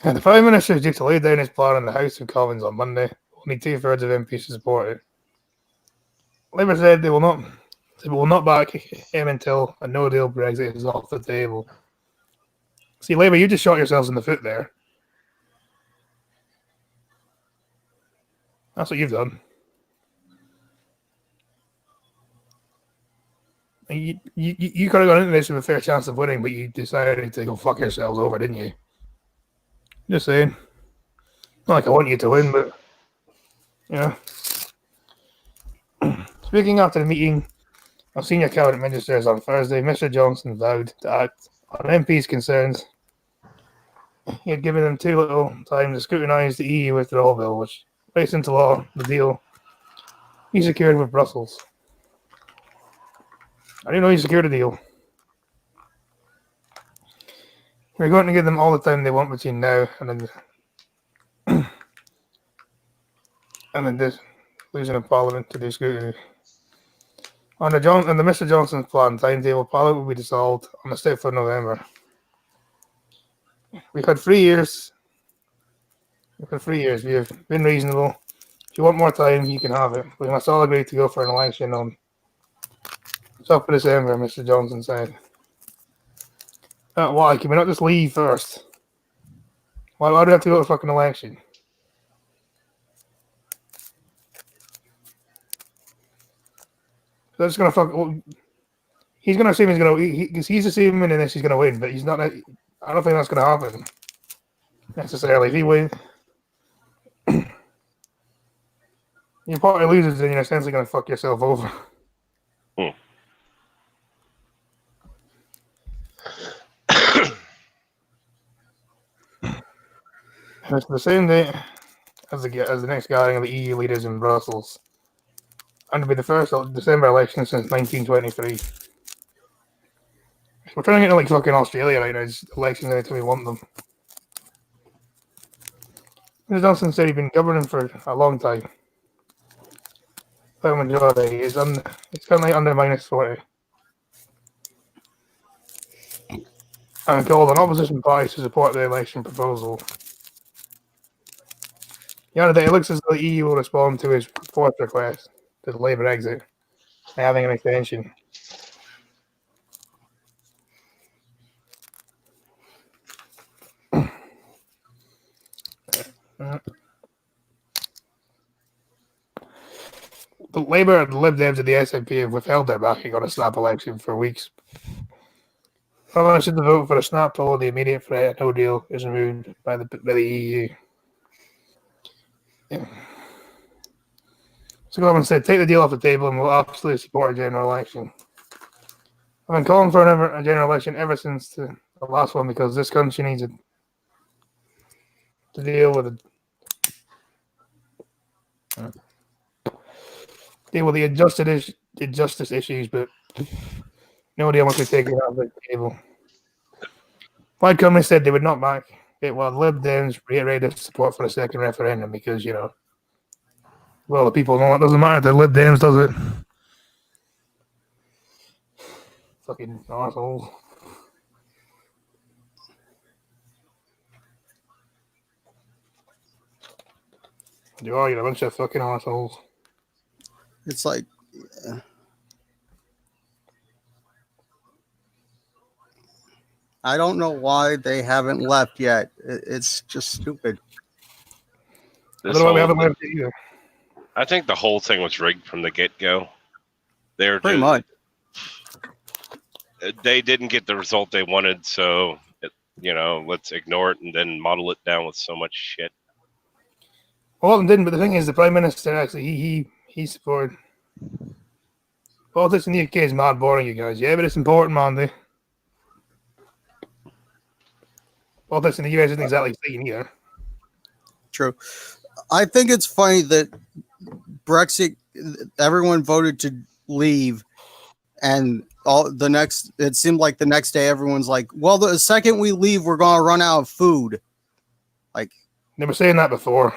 And the Prime Minister is due to lay down his plan in the House of Commons on Monday. Only 2/3 of MPs to support it. Labour said they will not back him until a no-deal Brexit is off the table. See, Labour, you just shot yourselves in the foot there. That's what you've done. You could have gone into this with a fair chance of winning, but you decided to go fuck yourselves over, didn't you? Just saying. Not like I want you to win, but yeah. Speaking after the meeting of senior cabinet ministers on Thursday, Mr. Johnson vowed to act on MPs' concerns. He had given them too little time to scrutinise the EU withdrawal bill, which placed into law the deal he secured with Brussels. I didn't know he secured a deal. We're going to give them all the time they want between now and then this losing of Parliament to do scrutiny. On the Mr. Johnson's plan timetable, Parliament will be dissolved on the 6th of November. We've had 3 years. We have been reasonable. If you want more time, you can have it. We must all agree to go for an election on 12th of December, Mr. Johnson said. Why? Can we not just leave first? Why do we have to go to a fucking election? That's gonna fuck. Well, he's gonna assume he's assuming in this he's gonna win, but he's not. I don't think that's gonna happen necessarily. If he wins, your party loses, then you're essentially gonna fuck yourself over. And it's the same day as the next gathering of the EU leaders in Brussels. And to be the first December election since 1923. We're trying to get like fucking Australia right now. It's elections anytime we want them. Mr. Johnson said he'd been governing for a long time. The majority is it's currently under -40. And called on opposition parties to support the election proposal. The other day, it looks as though the EU will respond to his fourth request to the Labour exit by having an extension. The Labour and the Lib Dems and the SNP have withheld their backing on a snap election for weeks. However, should the vote for a snap poll, the immediate threat no deal is removed by the EU. Yeah. So Gorman said, take the deal off the table and we'll absolutely support a general election. I've been calling for a general election ever since the last one because this country needs to deal with the injustice issues, but nobody wants to take it off the table. Plaid Cymru said they would not back it while the Lib Dems reiterated support for a second referendum because, well, the people know it doesn't matter if the Lib Dems does it. Fucking assholes. You're a bunch of fucking assholes.
It's like, I don't know why they haven't left yet. It's just stupid.
I don't know why we haven't left either.
I think the whole thing was rigged from the get-go. They're
Pretty much.
They didn't get the result they wanted, so let's ignore it and then model it down with so much shit.
Well, it didn't, but the thing is, the Prime Minister actually he supported. Politics in the UK is mad boring, you guys. Yeah, but it's important, man. Politics in the US isn't exactly exciting either. True.
I think it's funny that Brexit, everyone voted to leave, and it seemed like the next day everyone's like, well, the second we leave, we're going to run out of food. Like,
they were saying that before.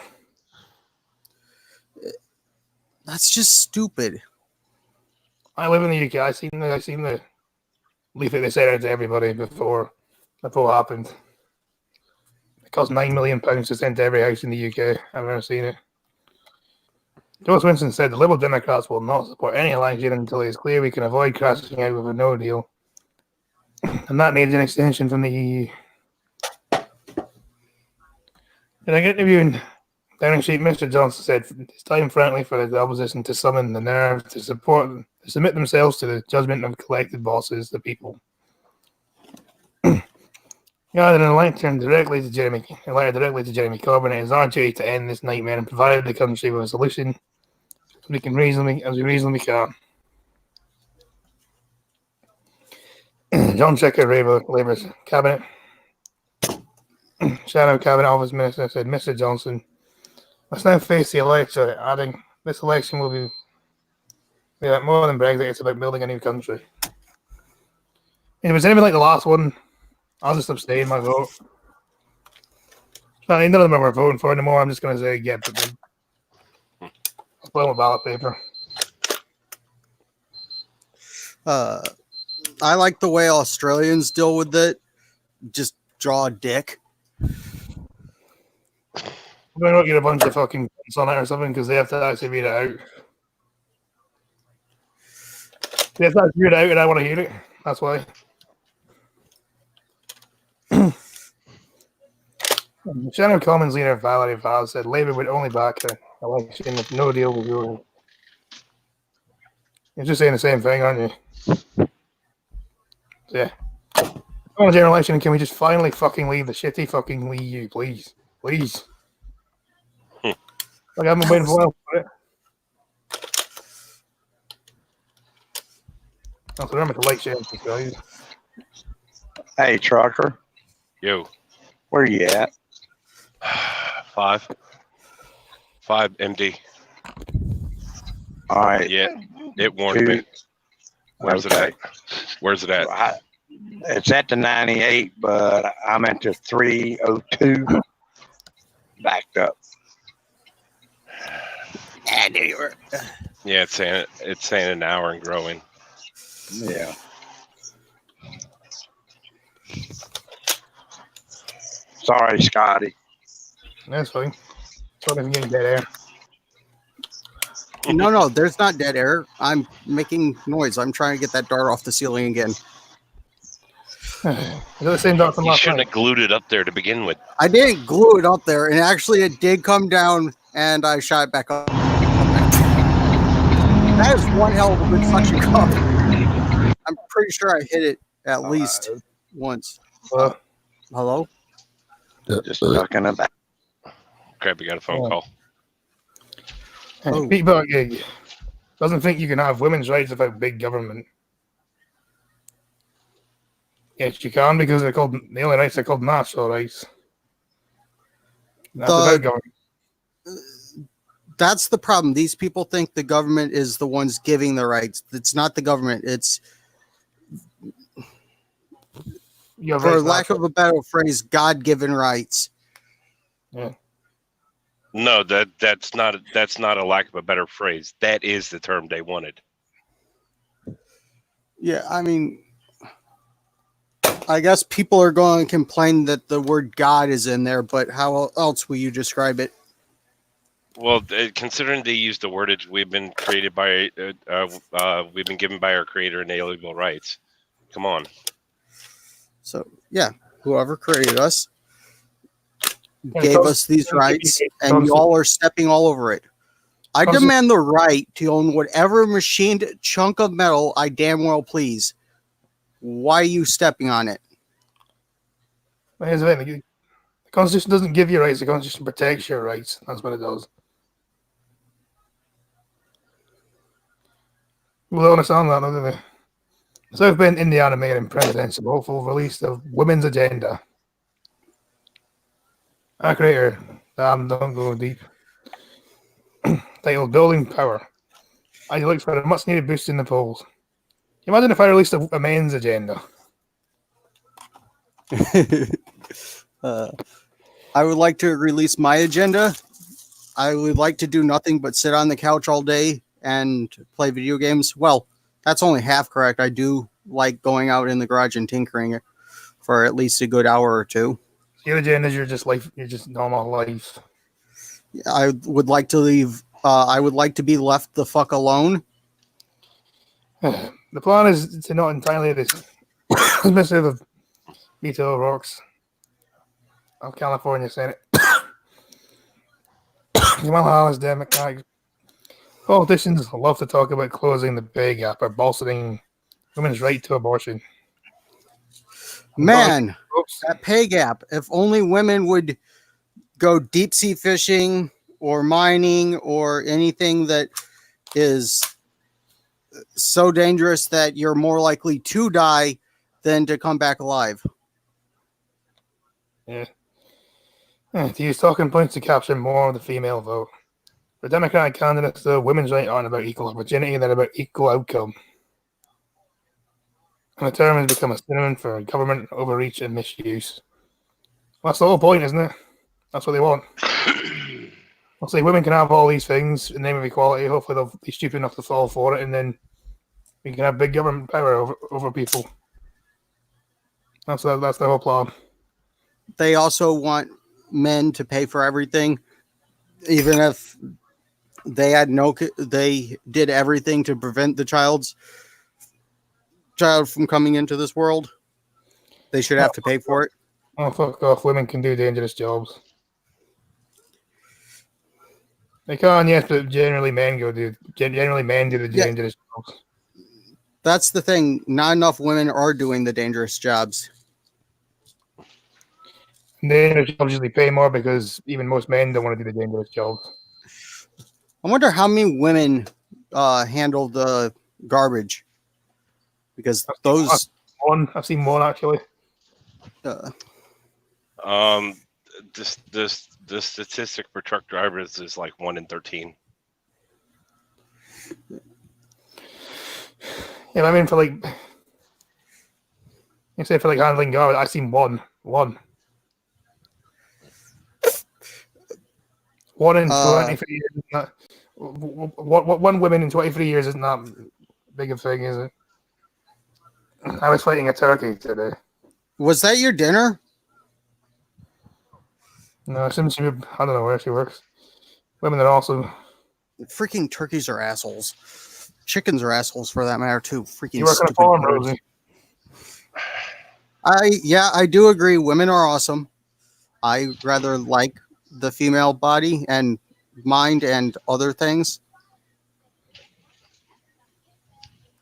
That's just stupid.
I live in the UK. I seen the leaflet they sent out to everybody before the poll happened. cost £9 million to send to every house in the UK. I've never seen it. Joe Swinson said the Liberal Democrats will not support any election until it is clear we can avoid crashing out with a no deal. And that needs an extension from the EU. In an interview in Downing Street, Mr. Johnson said it's time, frankly, for the opposition to summon the nerve to submit themselves to the judgment of collected bosses, the people. Rather than a letter directly to Jeremy Corbyn, it is our duty to end this nightmare and provide the country with a solution as we reasonably can. John Checker, Labour's cabinet, shadow cabinet office minister, said, Mr. Johnson, let's now face the election, adding, this election will be about more than Brexit, it's about building a new country. If it was anything like the last one, I'll just abstain my vote. None of them are voting for anymore. I'm just going to say, yeah, but I'll put on my ballot paper.
I like the way Australians deal with it. Just draw a dick.
They don't get a bunch of fucking points on it or something because they have to actually read it out. They have to actually read it out and I want to hear it. That's why. Shannon Commons leader Valerie Vaz said Labour would only back the election if no deal was ruling. You're just saying the same thing, aren't you? So, yeah. On a general election, can we just finally fucking leave the shitty fucking EU, please? Please. Like, I've been waiting for a while for it. Also, remember to like, share, and subscribe.
Hey, trucker,
Yo,
where you at?
5 MD.
All right.
Yeah, it warned me. Where's it
Okay.
at? Where's it at?
It's at the 98, but I'm at the 302. Backed up.
I knew you were.
Yeah, it's saying an hour and growing.
Yeah. Sorry, Scotty.
That's fine. Sorry if I'm getting dead air.
No, there's not dead air. I'm making noise. I'm trying to get that dart off the ceiling again.
Is that the same dot from
You
last
shouldn't
night?
have glued it up there to begin with.
I didn't glue it up there, and actually it did come down, and I shot it back up. That is one hell of a good suction cup. I'm pretty sure I hit it at least once. Hello?
Just talking about.
Crap, you got a phone
Oh.
call.
Oh.
People doesn't think you can have women's rights without big government. Yes, you can because the only rights are called natural rights. That's
The-
about government.
That's the problem. These people think the government is the ones giving the rights. It's not the government. It's,
You have
for
rights
lack of
natural.
a better phrase, God-given rights.
No, that's not a lack of a better phrase. That is the term they wanted.
Yeah, I mean, I guess people are going to complain that the word God is in there, but how else will you describe it?
Well, considering they use the wordage, we've been created by, we've been given by our Creator inalienable rights. Come on.
So, yeah, whoever created us
Yeah,
gave
so-
us these rights, and
Constitution.
y'all are stepping all over it. I
Consti-
demand the right to own whatever machined chunk of metal I damn well please. Why are you stepping on it?
But here's the thing: the Constitution doesn't give you rights. The Constitution protects your rights. That's what it does. People don't understand that, don't they? South Bend, Indiana mayor and presidential hopeful release of women's agenda. Our creator, don't go deep. Titled Building Power. I look for a much needed boost in the polls. Imagine if I released a men's agenda.
I would like to release my agenda. I would like to do nothing but sit on the couch all day and play video games. Well, that's only half correct. I do like going out in the garage and tinkering for at least a good hour or two.
Your agenda is your just life, your just normal life.
I would like to leave. I would like to be left the fuck alone.
The plan is to not entirely dismiss of Beto O'Rourke's of California Senate. Jamal Harris, Democratic politicians love to talk about closing the pay gap or bolstering women's right to abortion.
Man,
Oops.
that pay gap. If only women would go deep sea fishing or mining or anything that is so dangerous that you're more likely to die than to come back alive.
Yeah, to use talking points to capture more of the female vote. For Democratic candidates, though, women's rights aren't about equal opportunity, they're about equal outcome. And the term has become a synonym for government overreach and misuse. Well, that's the whole point, isn't it? That's what they want. I'll say women can have all these things in the name of equality. Hopefully, they'll be stupid enough to fall for it, and then we can have big government power over people. That's the whole plan.
They also want men to pay for everything, even if they did everything to prevent the child from coming into this world. They should have to pay for it.
Oh, fuck off. Women can do dangerous jobs. They can, yes, but generally men do the dangerous jobs.
That's the thing. Not enough women are doing the dangerous jobs.
And the dangerous jobs usually pay more because even most men don't want to do the dangerous jobs.
I wonder how many women handle the garbage, because those.
I've seen one actually.
The statistic for truck drivers is like 1 in 13.
Yeah, I mean for like, you say for like handling garbage, I've seen one. One in 23 years. Is not, one woman in 23 years isn't that big a thing, is it? I was fighting a turkey today.
Was that your dinner?
No, since I don't know where she works. Women are also.
Freaking turkeys are assholes. Chickens are assholes for that matter too. Freaking
You work on a
stupid
farm,
birds.
Rosie.
I do agree. Women are awesome. I rather like the female body and mind and other things.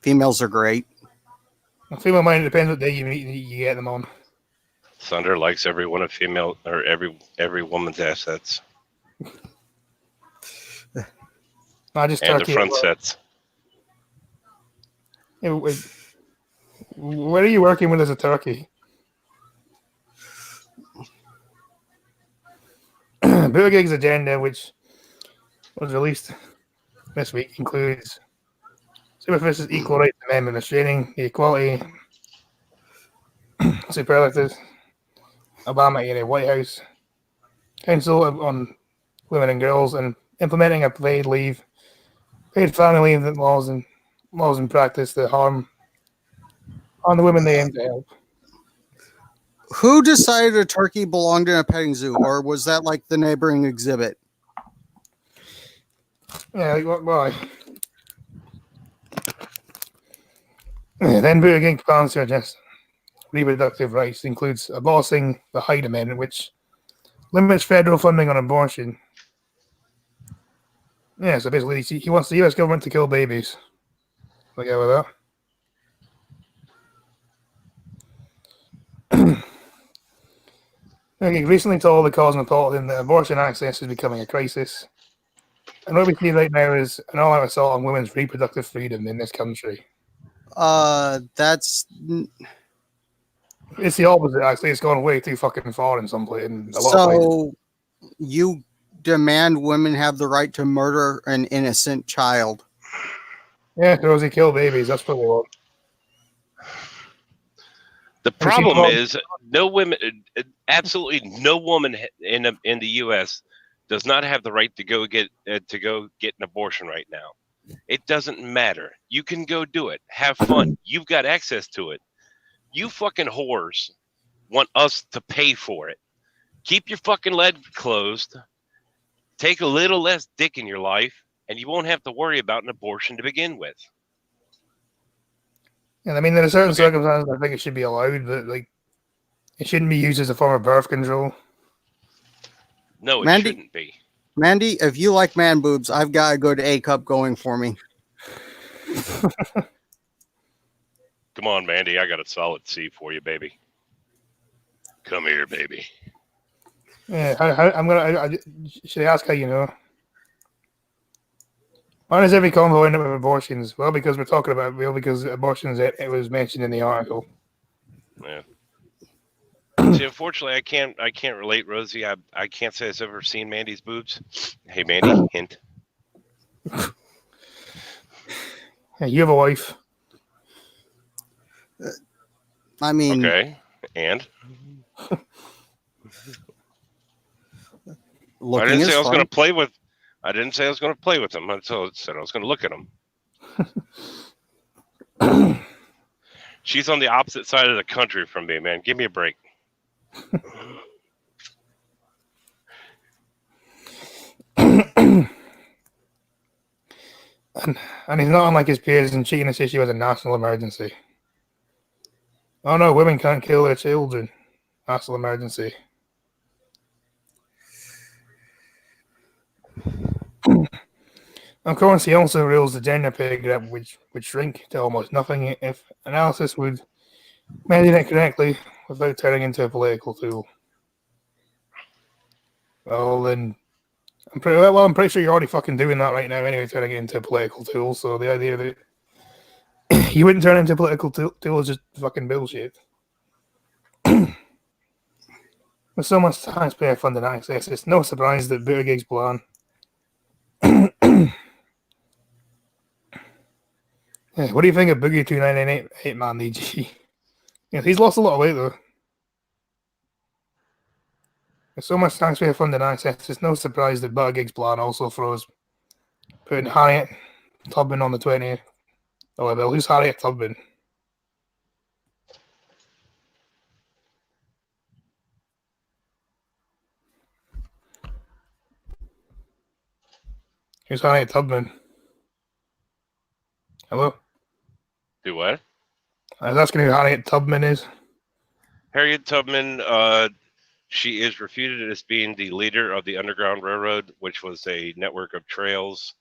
Females are great.
Female mind, it depends what day you get them on.
Thunder likes every one of female or every woman's assets
Not just
and the
turkey.
front sets.
Yeah, wait, where are you working with as a turkey? Buttigieg's agenda, which was released this week, includes superficial equal rights amendment, restraining the equality superlatives, Obama era White House, Council on Women and Girls, and implementing a paid family leave laws in practice that harm on the women they aim to help.
Who decided a turkey belonged in a petting zoo, or was that like the neighboring exhibit?
Yeah, why? Then Buttigieg plans to address reproductive rights, includes abolishing the Hyde Amendment, which limits federal funding on abortion. Yeah, so basically he wants the U.S. government to kill babies. Look out with that. He recently told the Cosmopolitan that abortion access is becoming a crisis. And what we see right now is an all-out assault on women's reproductive freedom in this country.
That's
It's the opposite, actually. It's gone way too fucking far in some places.
so you demand women have the right to murder an innocent child.
Yeah, Rosie, kill babies. That's what they want.
The problem is no women, absolutely no woman in the U.S. does not have the right to go get an abortion right now. It doesn't matter. You can go do it. Have fun. You've got access to it. You fucking whores want us to pay for it. Keep your fucking lid closed. Take a little less dick in your life, and you won't have to worry about an abortion to begin with.
And I mean, in a certain
Okay.
circumstances, I think it should be allowed, but like, it shouldn't be used as a form of birth control.
No, it
Mandy?
shouldn't be.
Mandy, if you like man boobs, I've got a good A cup going for me.
Come on, Mandy. I got a solid C for you, baby. Come here, baby.
Yeah, I'm gonna. Should I ask how you know? Why does every convo end up with abortions? Well, because we're talking about because abortions. It was mentioned in the article.
Yeah. See, unfortunately, I can't relate, Rosie. I can't say I've ever seen Mandy's boobs. Hey, Mandy, hint.
Hey, you have a wife.
I mean,
Okay, and
looking
I didn't say
is
I was
fun.
going to play with. I didn't say I was going to play with them. I said I was going to look at them. She's on the opposite side of the country from me, man. Give me a break.
And he's not unlike his peers in treating this issue as a national emergency. Oh no, women can't kill their children. National emergency. Of course, he also rules the gender pay gap which would shrink to almost nothing if analysis would measure it correctly without turning into a political tool. Well, then, I'm pretty sure you're already fucking doing that right now anyway, turning it into a political tool, so the idea that you wouldn't turn it into a political tool is just fucking bullshit. With so much taxpayer funded access, it's no surprise that Buttigieg's plan Yeah, what do you think of Boogie 2998 man, DG? Yeah, he's lost a lot of weight though. There's so much taxpayer funded access, it's no surprise that Buttigieg's plan also throws putting Harriet Tubman on the 20th. Oh, well, who's Harriet Tubman? Who's Harriet Tubman? Hello?
Do what?
I was asking who Harriet Tubman is.
Harriet Tubman, she is refuted as being the leader of the Underground Railroad, which was a network of trails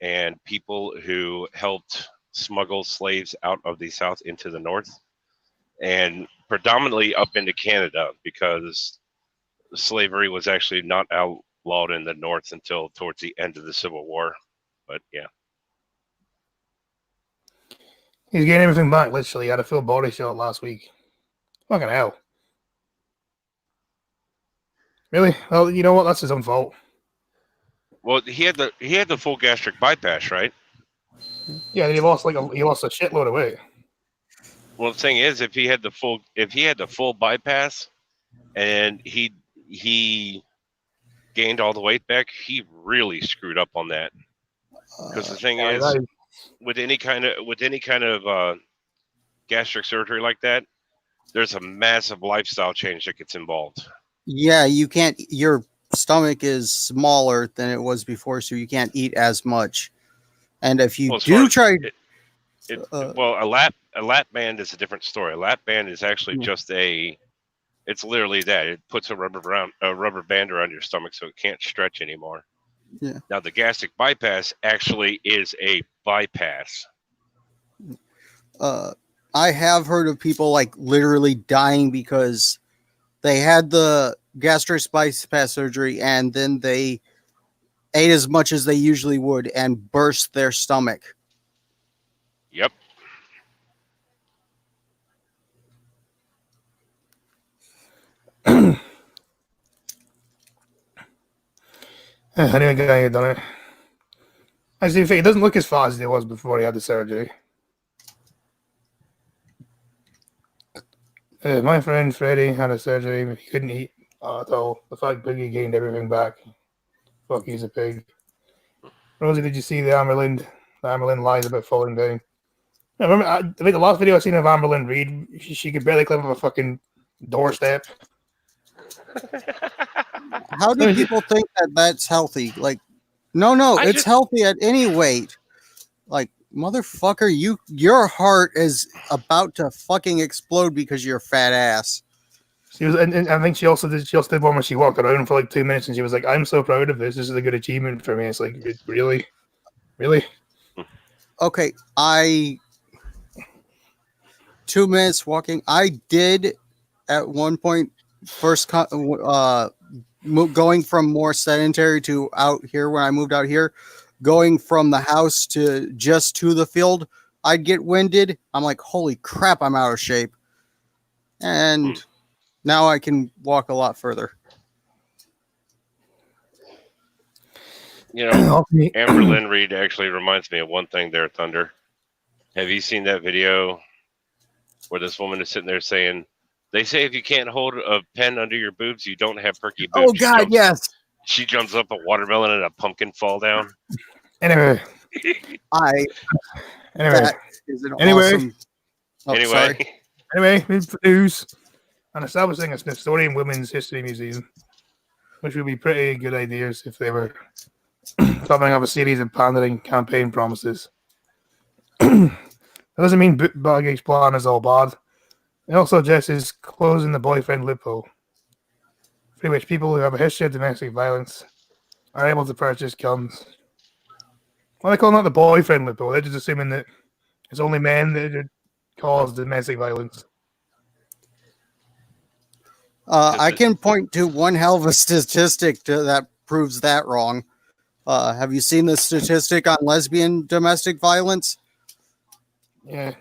and people who helped smuggle slaves out of the South into the North, and predominantly up into Canada, because slavery was actually not outlawed in the North until towards the end of the Civil War. But yeah.
He's getting everything back, literally. He had a full body shot last week. Fucking hell. Really? Well, you know what? That's his own fault.
Well, he had the full gastric bypass, right?
Yeah, he lost a shitload of weight.
Well, the thing is, if he had the full bypass, and he gained all the weight back, he really screwed up on that. Because the thing is, with any kind of gastric surgery like that, there's a massive lifestyle change that gets involved.
Yeah, you can't. Your stomach is smaller than it was before, so you can't eat as much. And if you
well, a lap band is a different story. A lap band is actually just it's literally that. It puts a rubber band around your stomach so it can't stretch anymore.
Yeah.
Now the gastric bypass actually is a bypass.
I have heard of people like literally dying because they had the gastric bypass surgery and then they ate as much as they usually would and burst their stomach.
Yep.
I knew a guy who had done it. Actually, he doesn't look as fat as he was before he had the surgery. My friend Freddie had a surgery, but he couldn't eat at all. The fact Boogie gained everything back. Fuck, he's a pig. Rosie, did you see the Amberlin lies about falling down? I remember, I think the last video I seen of Amberlin Reed, she could barely climb up a fucking doorstep.
How do people think that that's healthy? Like, no,
I
it's
just-
healthy at any weight. Like, motherfucker, your heart is about to fucking explode because of your fat ass.
She was, and I think she also did one where she walked around for like 2 minutes and she was like, "I'm so proud of this. This is a good achievement for me." It's like, really.
Okay, 2 minutes walking. I did at one point going from more sedentary to out here when I moved out here, going from the house to just to the field. I'd get winded. I'm like, holy crap, I'm out of shape. And now I can walk a lot further.
You know,
Ultimately-
Amber Lynn Reed actually reminds me of one thing there, Thunder. Have you seen that video where this woman is sitting there saying, they say if you can't hold a pen under your boobs, you don't have perky boobs.
Oh God, yes.
She jumps up a watermelon and a pumpkin fall down.
Anyway,
That is an
Anyway.
awesome. Oh,
Anyway,
sorry.
Anyway, news. And establishing a Smithsonian Women's History Museum, which would be pretty good ideas if they were topping up a series of pandering campaign promises. That doesn't mean Buttigieg's plan is all bad. It also addresses closing the boyfriend loophole, through which people who have a history of domestic violence are able to purchase guns. Why are they calling that the boyfriend loophole? They're just assuming that it's only men that cause domestic violence.
I can point to one hell of a statistic that proves that wrong. Have you seen the statistic on lesbian domestic violence?
Yeah.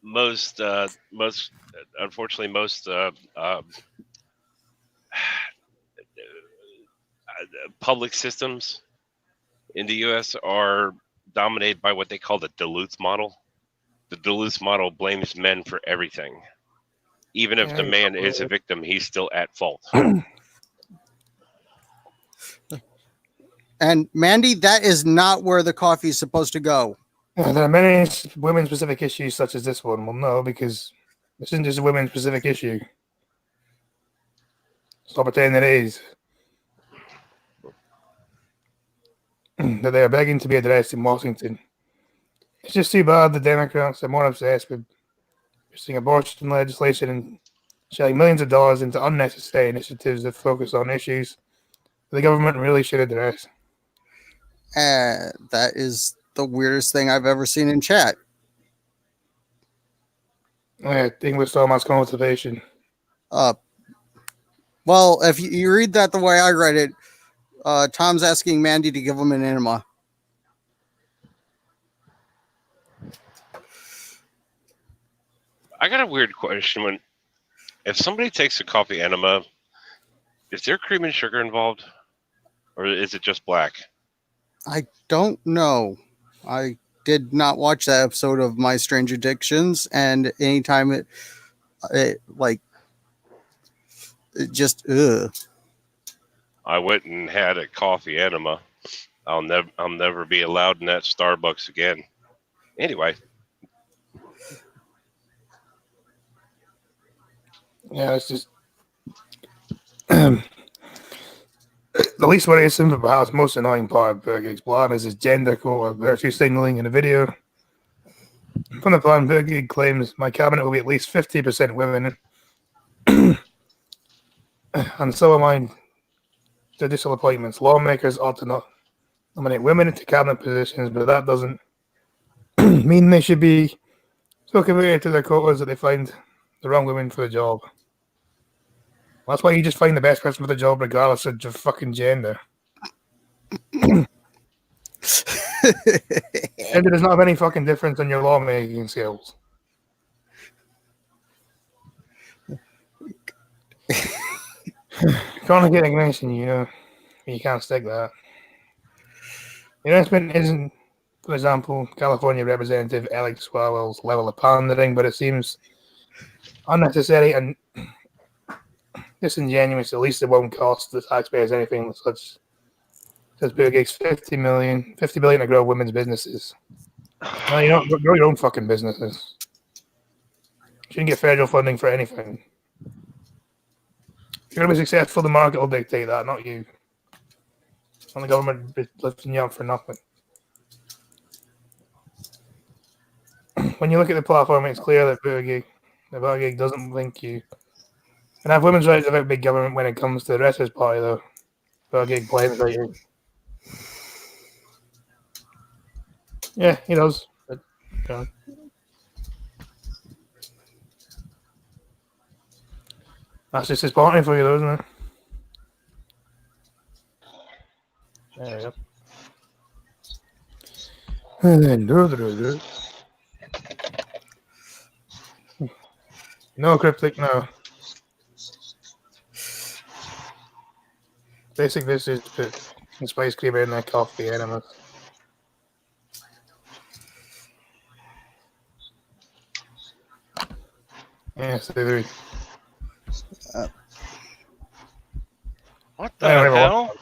most unfortunately most public systems in the U.S. are dominated by what they call the Duluth model. The Duluth model blames men for everything. Even if the man is a victim, he's still at fault.
And Mandy, that is not where the coffee is supposed to go.
Yeah, there are many women-specific issues such as this one. Well, no, because this isn't just a women-specific issue. Stop pretending it is. That they are begging to be addressed in Washington. It's just too bad the Democrats are more obsessed with pushing abortion legislation and shelling millions of dollars into unnecessary initiatives that focus on issues the government really should address.
That is the weirdest thing I've ever seen in chat.
Yeah, English Thomas constipation.
Well, if you read that the way I read it, Tom's asking Mandy to give him an enema.
I got a weird question. If somebody takes a coffee enema, is there cream and sugar involved? Or is it just black?
I don't know. I did not watch that episode of My Strange Addictions, and anytime it just
I went and had a coffee enema. I'll never be allowed in that Starbucks again. Anyway,
Yeah, it's just the least worrisome, but perhaps most annoying part of Buttigieg's plan is his gender quota virtue signaling in a video. From the plan, Buttigieg claims my cabinet will be at least 50% women, and so are my judicial appointments. Lawmakers ought to not nominate women into cabinet positions, but that doesn't mean they should be so committed to their quotas that they find the wrong women for the job. That's why you just find the best person for the job, regardless of your fucking gender. Gender does not have any fucking difference in your lawmaking skills. Trying to get ignition, you can't stick that. The announcement isn't, for example, California Representative Alex Swalwell's level of pandering, but it seems unnecessary and disingenuous. At least it won't cost the taxpayers anything. Such says Bill Gates, $50 billion to grow women's businesses. No, you don't grow your own fucking businesses. Shouldn't get federal funding for anything. If you're going to be successful, the market will dictate that, not you. Not the government lifting you up for nothing. When you look at the platform, it's clear that Buttigieg doesn't think you can have women's rights without big government when it comes to the rest of his party, though. Buttigieg claims that you. Yeah, he does. But, that's just his party for you, though, isn't it? There you go. No cryptic, no. Basic this is to put some spice creamer in their coffee enemas. Yes, they do.
What
I
the
don't know
hell?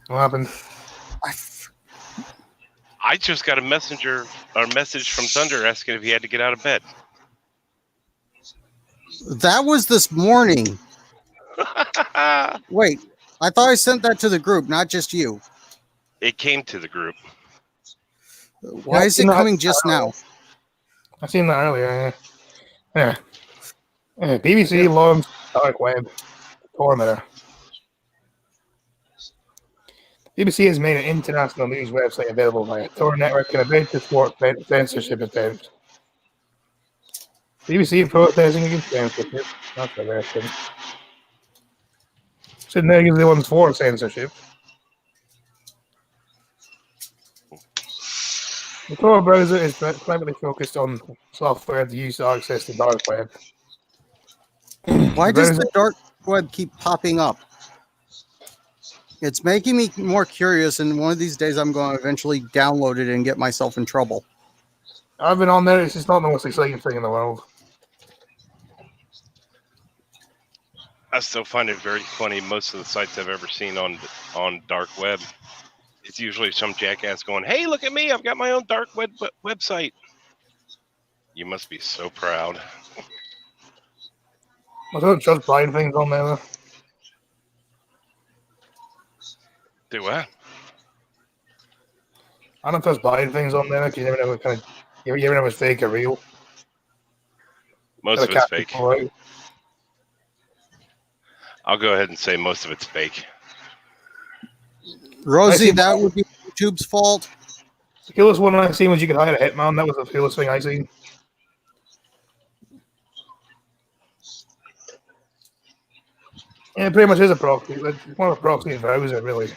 What happened?
I just got a message from Thunder asking if he had to get out of bed.
That was this morning. Wait, I thought I sent that to the group, not just you.
It came to the group.
Why is it coming just now?
I seen that earlier. Yeah. BBC launched dark web tormentor. BBC has made an international news website available via Tor network in a bid to thwart censorship attempts. BBC protesting against censorship. That's the best thing. Should negatively ones for censorship. The Tor browser is primarily focused on software to use to access the dark web.
Why does the dark web keep popping up? It's making me more curious, and one of these days I'm going to eventually download it and get myself in trouble.
I've been on there. It's just not the most exciting thing in the world.
I still find it very funny. Most of the sites I've ever seen on dark web, it's usually some jackass going, "Hey, look at me! I've got my own dark web website." You must be so proud.
I don't trust buying things on there, though.
Do what?
I don't trust buying things on there because you never know what kind of. You never know if it's fake or real.
Most of it's fake. I'll go ahead and say most of it's fake.
Rosie, that would be YouTube's fault.
The coolest one I seen was you could hire a hitman. That was the coolest thing I seen. Yeah, it pretty much is a proxy. It's more of a proxy browser, really.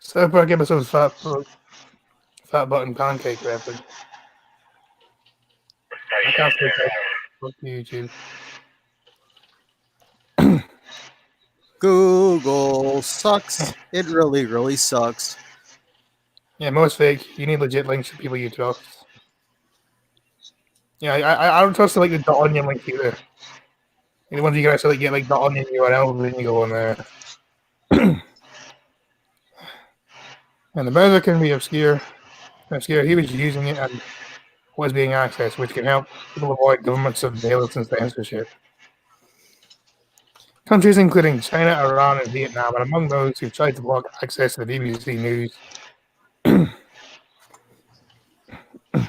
South Park episode's fat button pancake reference. I can't speak that. Fuck you, YouTube.
Google sucks. It really, really sucks.
Yeah, most fake. You need legit links for people you trust. Yeah, I don't trust like the .onion link either. The ones you can actually get like .onion URL, and then you go on there. And the browser can be obscure. He was using it and was being accessed, which can help people avoid government surveillance and censorship. Countries including China, Iran, and Vietnam are among those who tried to block access to the BBC News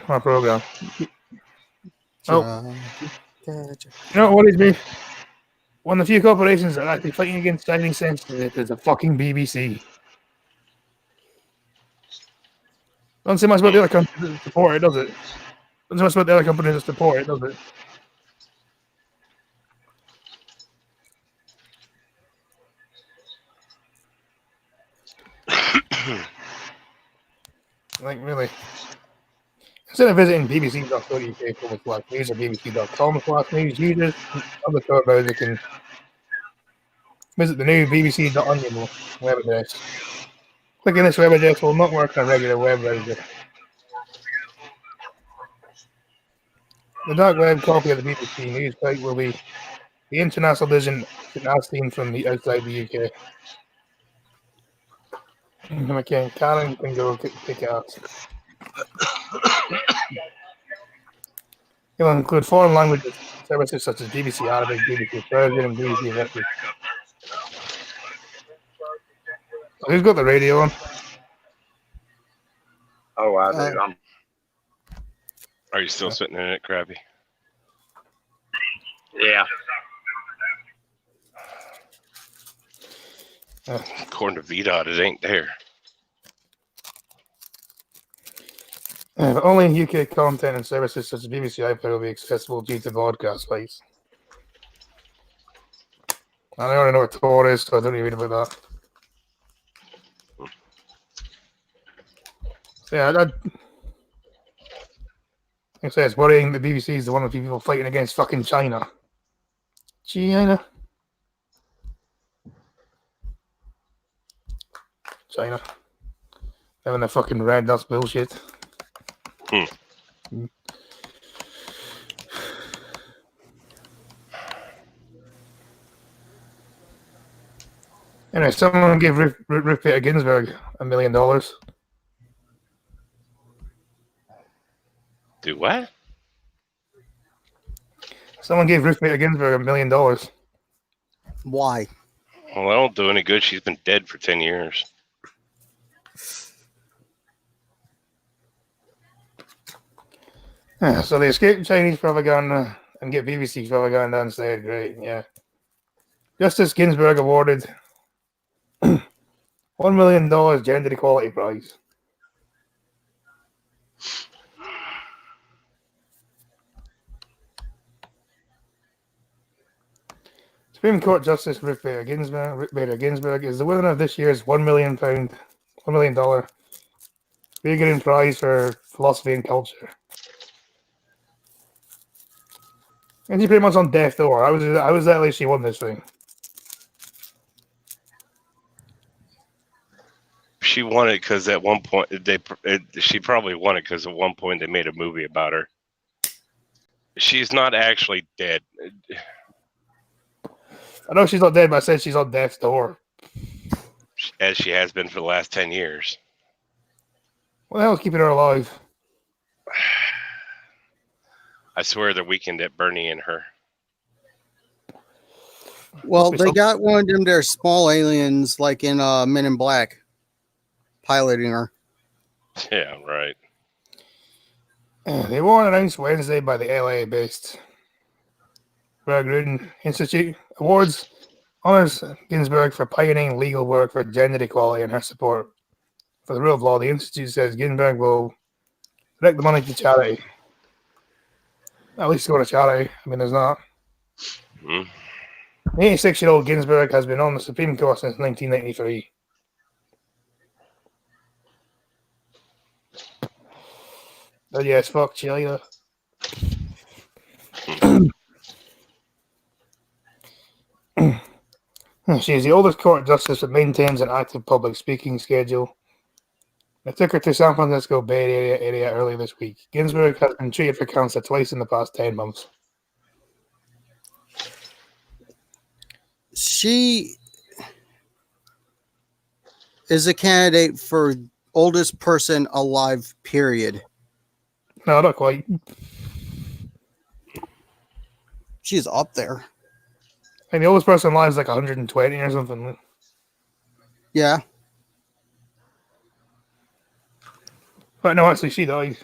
our program. Oh, you know what worries me? One of the few corporations that are actually fighting against Chinese censorship is the fucking BBC. Don't say much about the other countries that support it, does it? Don't say much about the other companies that support it, does it? Like, really. Instead of visiting bbc.co.uk/news or bbc.com/news, users of the Tor browser can visit the new bbc.onion web address. Clicking this web address will not work on a regular web browser. The dark web copy of the BBC News site will be the international edition as seen from the outside the UK. McCain, Karen can go kick ass. It will include foreign language services such as BBC Arabic, BBC Persian, and BBC Russian. Who's got the radio on?
Oh, I
Uh,
do.
Are you still sitting in it, Krabby?
Yeah.
According to VDOT, it ain't there.
Only UK content and services such as BBC iPlayer will be accessible due to broadcast rights. I already know what Tor is, so I don't need to read about that. So yeah, I say it's worrying the BBC is the one of the people fighting against fucking China. China. Having the fucking red, that's bullshit. Anyway, someone gave Ruth Bader Ginsburg $1 million.
Do what?
Someone gave Ruth Bader Ginsburg $1 million.
why?
Well, that don't do any good. She's been dead for 10 years.
So they escape Chinese propaganda and get BBC propaganda instead. Great, yeah. Justice Ginsburg awarded $1 million Gender Equality Prize. Supreme Court Justice Ruth Bader Ginsburg is the winner of this year's $1 million Gagarin Prize for Philosophy and Culture. And she's pretty much on death door. I was at least she won this thing.
She won it because at one point she probably won it because at one point they made a movie about her. She's not actually dead.
I know she's not dead, but I said she's on death's door.
As she has been for the last 10 years.
What the hell's keeping her alive?
I swear they're weakened at Bernie and her.
Well, they got one of them there small aliens like in Men in Black piloting her.
Yeah, right.
They were announced Wednesday by the LA-based Berggruen Institute Awards honors Ginsburg for pioneering legal work for gender equality and her support for the rule of law. The institute says Ginsburg will direct the money to charity. At least go to charity. I mean, there's not.
Mm.
The 86-year-old Ginsburg has been on the Supreme Court since 1993. But yes, fuck China. She is the oldest court justice that maintains an active public speaking schedule. I took her to San Francisco Bay Area earlier this week. Ginsburg has been treated for cancer twice in the past 10 months.
She is a candidate for oldest person alive, period.
No, not quite.
She's up there.
And the oldest person alive is like 120 or something.
Yeah.
But no, actually, she died.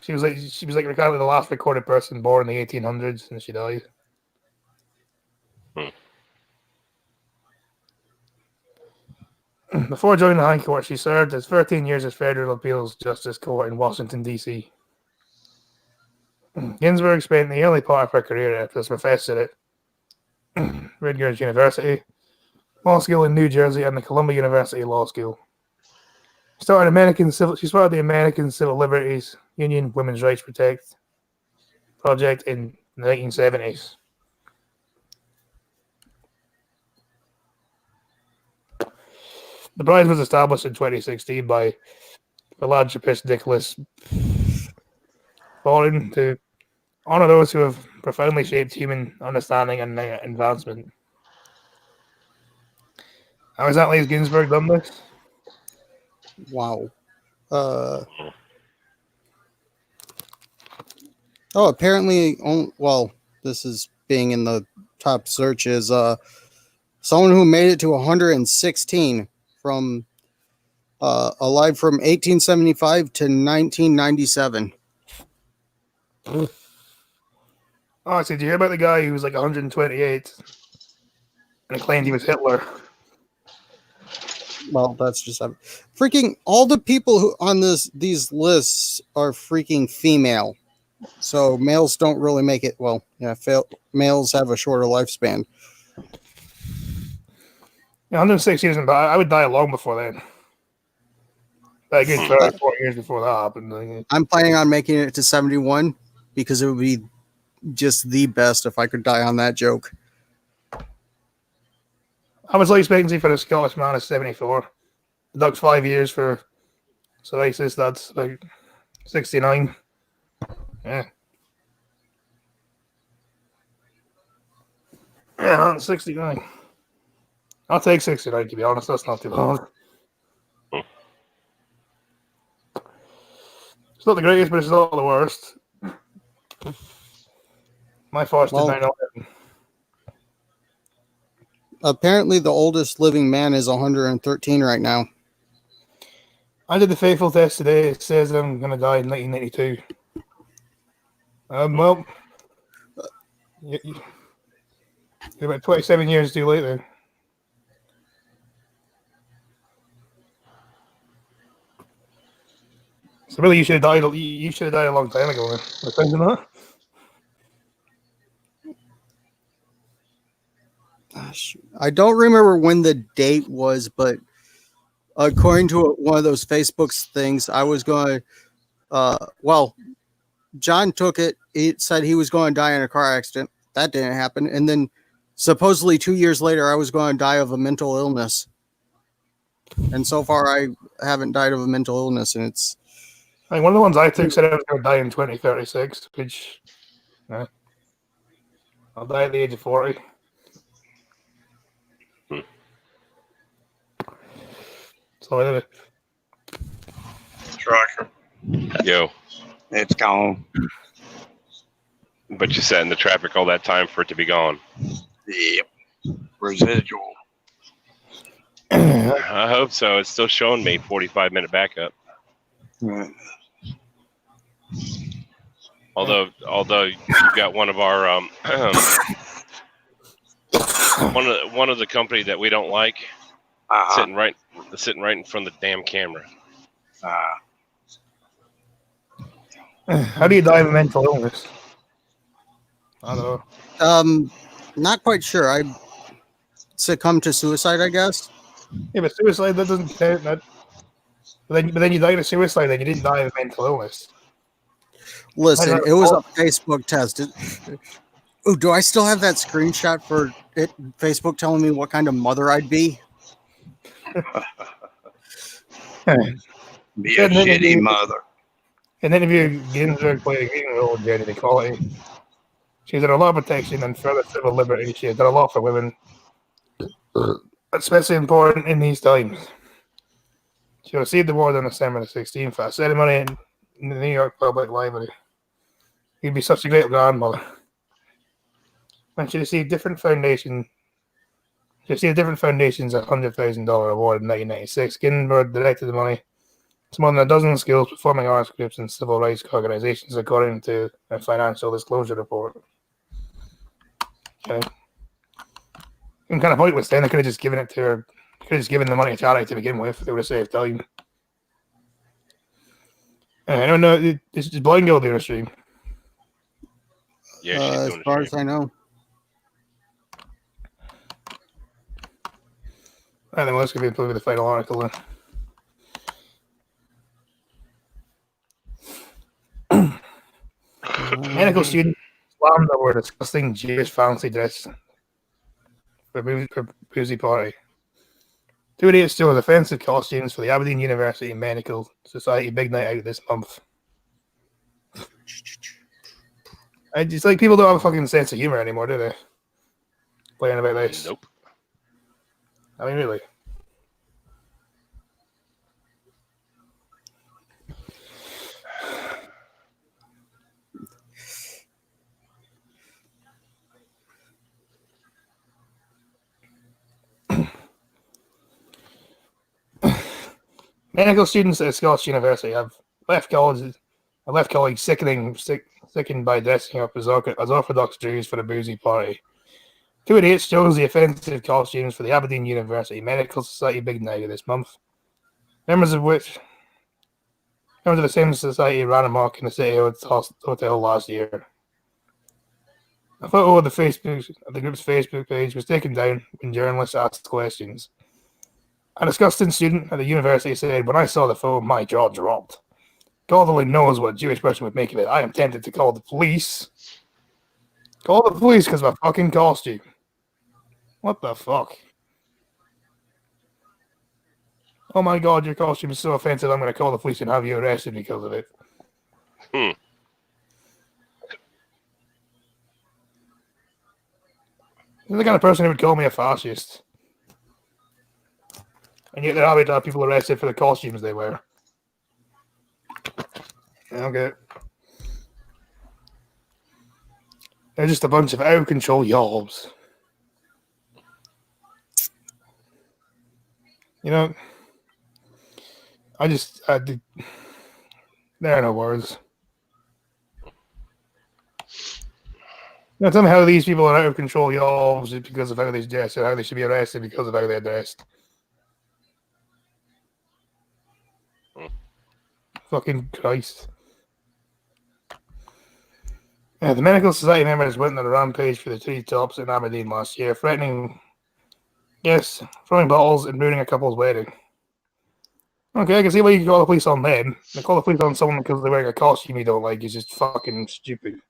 She was like kind of the last recorded person born in the 1800s, and she died. Before joining the High Court, she served as 13 years as Federal Appeals Justice Court in Washington, D.C. Ginsburg spent the early part of her career as a professor at Rutgers University Law School in New Jersey and the Columbia University Law School. She started the American Civil Liberties Union Women's Rights Protect project in the 1970s. The prize was established in 2016 by philanthropist Nicholas Boren to honor those who have profoundly shaped human understanding and advancement. How has Atlas Ginsburg done this?
Wow. Apparently, well, this is being in the top searches. Someone who made it to 116 from alive from 1875 to 1997.
Oh, did you hear about the guy who was like 128 and claimed he was Hitler?
Well, that's just freaking all the people who on these lists are freaking female. So males don't really make it. Well, yeah, males have a shorter lifespan.
Yeah, 160 isn't bad. I would die long before then. Like good 4 years before that happened.
I'm planning on making it to 71 because it would be just the best if I could die on that joke.
How much life expectancy for a Scottish man is 74? Deduct 5 years for psoriasis, that's like 69. Yeah. Yeah, that's 69. I'll take 69 to be honest, that's not too bad. It's not the greatest, but it's not the worst. My first is 9/11.
Apparently, the oldest living man is 113 right now.
I did the faithful test today. It says I'm going to die in 1992. Well, you're about 27 years too late then. So really, you should have died. You should have died a long time ago. Then, thinking that.
I don't remember when the date was, but according to one of those Facebook things, I was going. Well, John took it. He said he was going to die in a car accident. That didn't happen, and then supposedly 2 years later, I was going to die of a mental illness. And so far, I haven't died of a mental illness, and it's.
I mean, one of the ones I took said I was going to die in 2036, which I'll die at the age of 40. So anyway.
Trucker.
Yo,
It's gone.
but you sat in the traffic all that time for it to be gone.
Yep. Residual.
I hope so. It's still showing me 45-minute backup.
Right.
Although you got one of our one of the company that we don't like sitting right in front of the damn camera.
How do you die of a mental illness? I don't know.
Not quite sure. I succumbed to suicide, I guess.
Yeah, but suicide, that doesn't count. But then you died of suicide, then you didn't die of mental illness.
Listen, it was a Facebook test. Oh, do I still have that screenshot for it? Facebook telling me what kind of mother I'd be?
Be a shitty mother.
In an interview, Ginsburg played a leading role in gender equality. She's had a lot of protection and further civil liberty. She has done a lot for women, especially important in these times. She received the award on December the 16th for a ceremony in the New York Public Library. You'd be such a great grandmother. And she received different foundations. She received different foundations a $100,000 award in 1996. Ginsburg directed the money to more than a dozen schools, performing arts groups, and civil rights organizations, according to a financial disclosure report. Okay. And kind of pointless then. They could have just given it to her. Could have just given the money to charity to begin with. They would have saved time. I don't know. Is Blind Girl doing a stream?
Yeah, she's
as
doing
far
a
as I know.
I think that's going to be the final article then. Medical student slammed over discussing Jewish fancy dress for Boozy Party. 2 idiots stole offensive costumes for the Aberdeen University Medical Society Big Night Out this month. It's like people don't have a fucking sense of humor anymore, do they? Playing about this.
Nope.
I mean, really. Medical students at Scottish University have left colleagues sickened by dressing up as Orthodox Jews for a boozy party. Two idiots chose the offensive costumes for the Aberdeen University Medical Society Big Night of this month. Members of the same society ran amok in the City Hotel last year. A photo of the group's Facebook page was taken down when journalists asked questions. A disgusting student at the university said, "When I saw the photo, my jaw dropped. God only knows what a Jewish person would make of it. I am tempted to call the police. Call the police because of a fucking costume." What the fuck? Oh my god, your costume is so offensive, I'm going to call the police and have you arrested because of it.
Hmm.
You're the kind of person who would call me a fascist. And yet they're happy to have people arrested for the costumes they wear. Okay. They're just a bunch of out-of-control yobs. You know, there are no words. Now tell me how these people are out of control yobs because of how they dress, or how they should be arrested because of how they're dressed. Fucking Christ. Yeah, the Medical Society members went on a rampage for the three tops in Aberdeen last year, throwing bottles and ruining a couple's wedding. Okay, I can see why you can call the police on them. They call the police on someone because they're wearing a costume you don't like is just fucking stupid.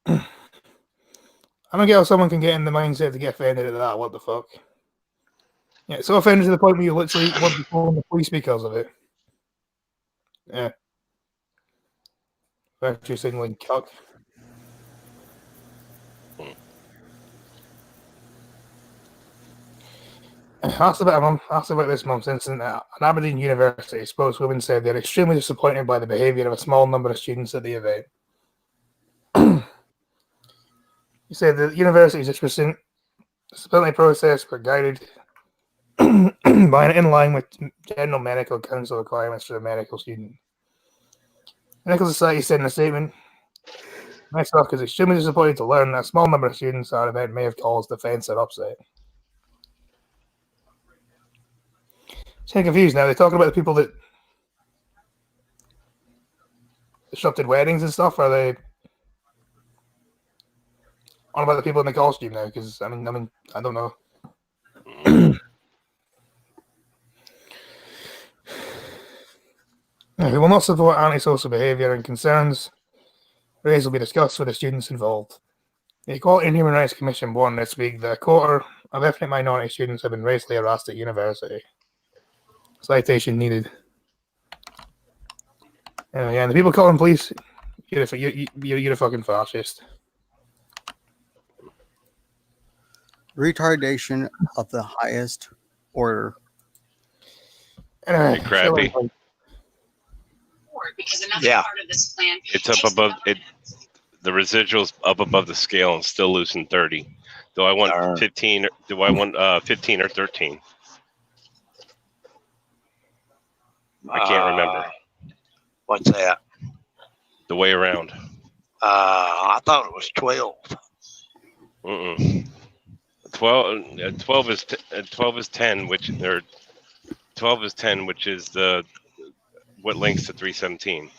I don't get how someone can get in the mindset to get offended at that. What the fuck? Yeah, so offended to the point where you literally want to call the police because of it. Yeah. Virtue signaling cuck. Asked about this month's incident at an Aberdeen University, spokeswoman said they're extremely disappointed by the behaviour of a small number of students at the event. He said the university's disciplinary process were guided by and in line with general medical council requirements for a medical student. The Medical Society said in a statement, "Myself is extremely disappointed to learn that a small number of students at our event may have caused offence or upset." I'm confused now. They're talking about the people that disrupted weddings and stuff. Or are they on about the people in the costume now? Because I mean, I don't know. We will not support antisocial behaviour, and concerns raised will be discussed with the students involved. The Equality and Human Rights Commission warned this week that a quarter of ethnic minority students have been racially harassed at university. Citation needed. Yeah, and the people calling police, you're a fucking fascist.
Retardation of the highest order.
Hey, Crappy.
Yeah.
It's up above it. The residual's up above the scale and still losing 30. Do I want 15? Do I want 15 or 13? I can't remember.
What's that?
The way around.
I thought it was 12.
12 is 10, which or 12 is 10, which is what links to 317.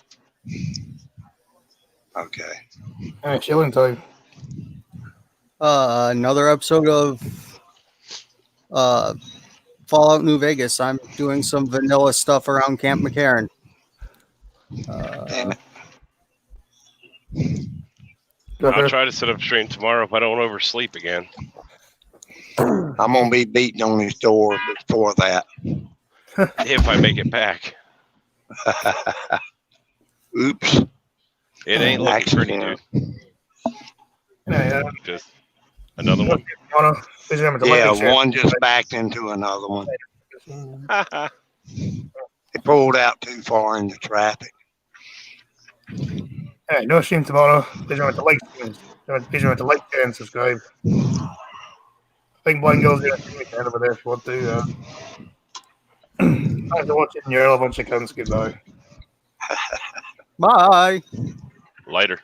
Okay.
All right, chilling time.
Another episode of Fallout New Vegas. I'm doing some vanilla stuff around Camp McCarran.
Damn it.
I'll try to set up stream tomorrow if I don't oversleep again.
I'm gonna be beating on his door before that.
If I make it back.
Oops.
It ain't looking pretty, dude.
Yeah.
Just another one.
Yeah, one just backed into another one. They pulled out too far into traffic.
All right, no stream tomorrow. Please remember to like, share, and subscribe. think Blind Girl's gonna see me down over there if you want to. Thanks for watching. You're all a bunch of cunts. Goodbye.
Bye.
Lighter.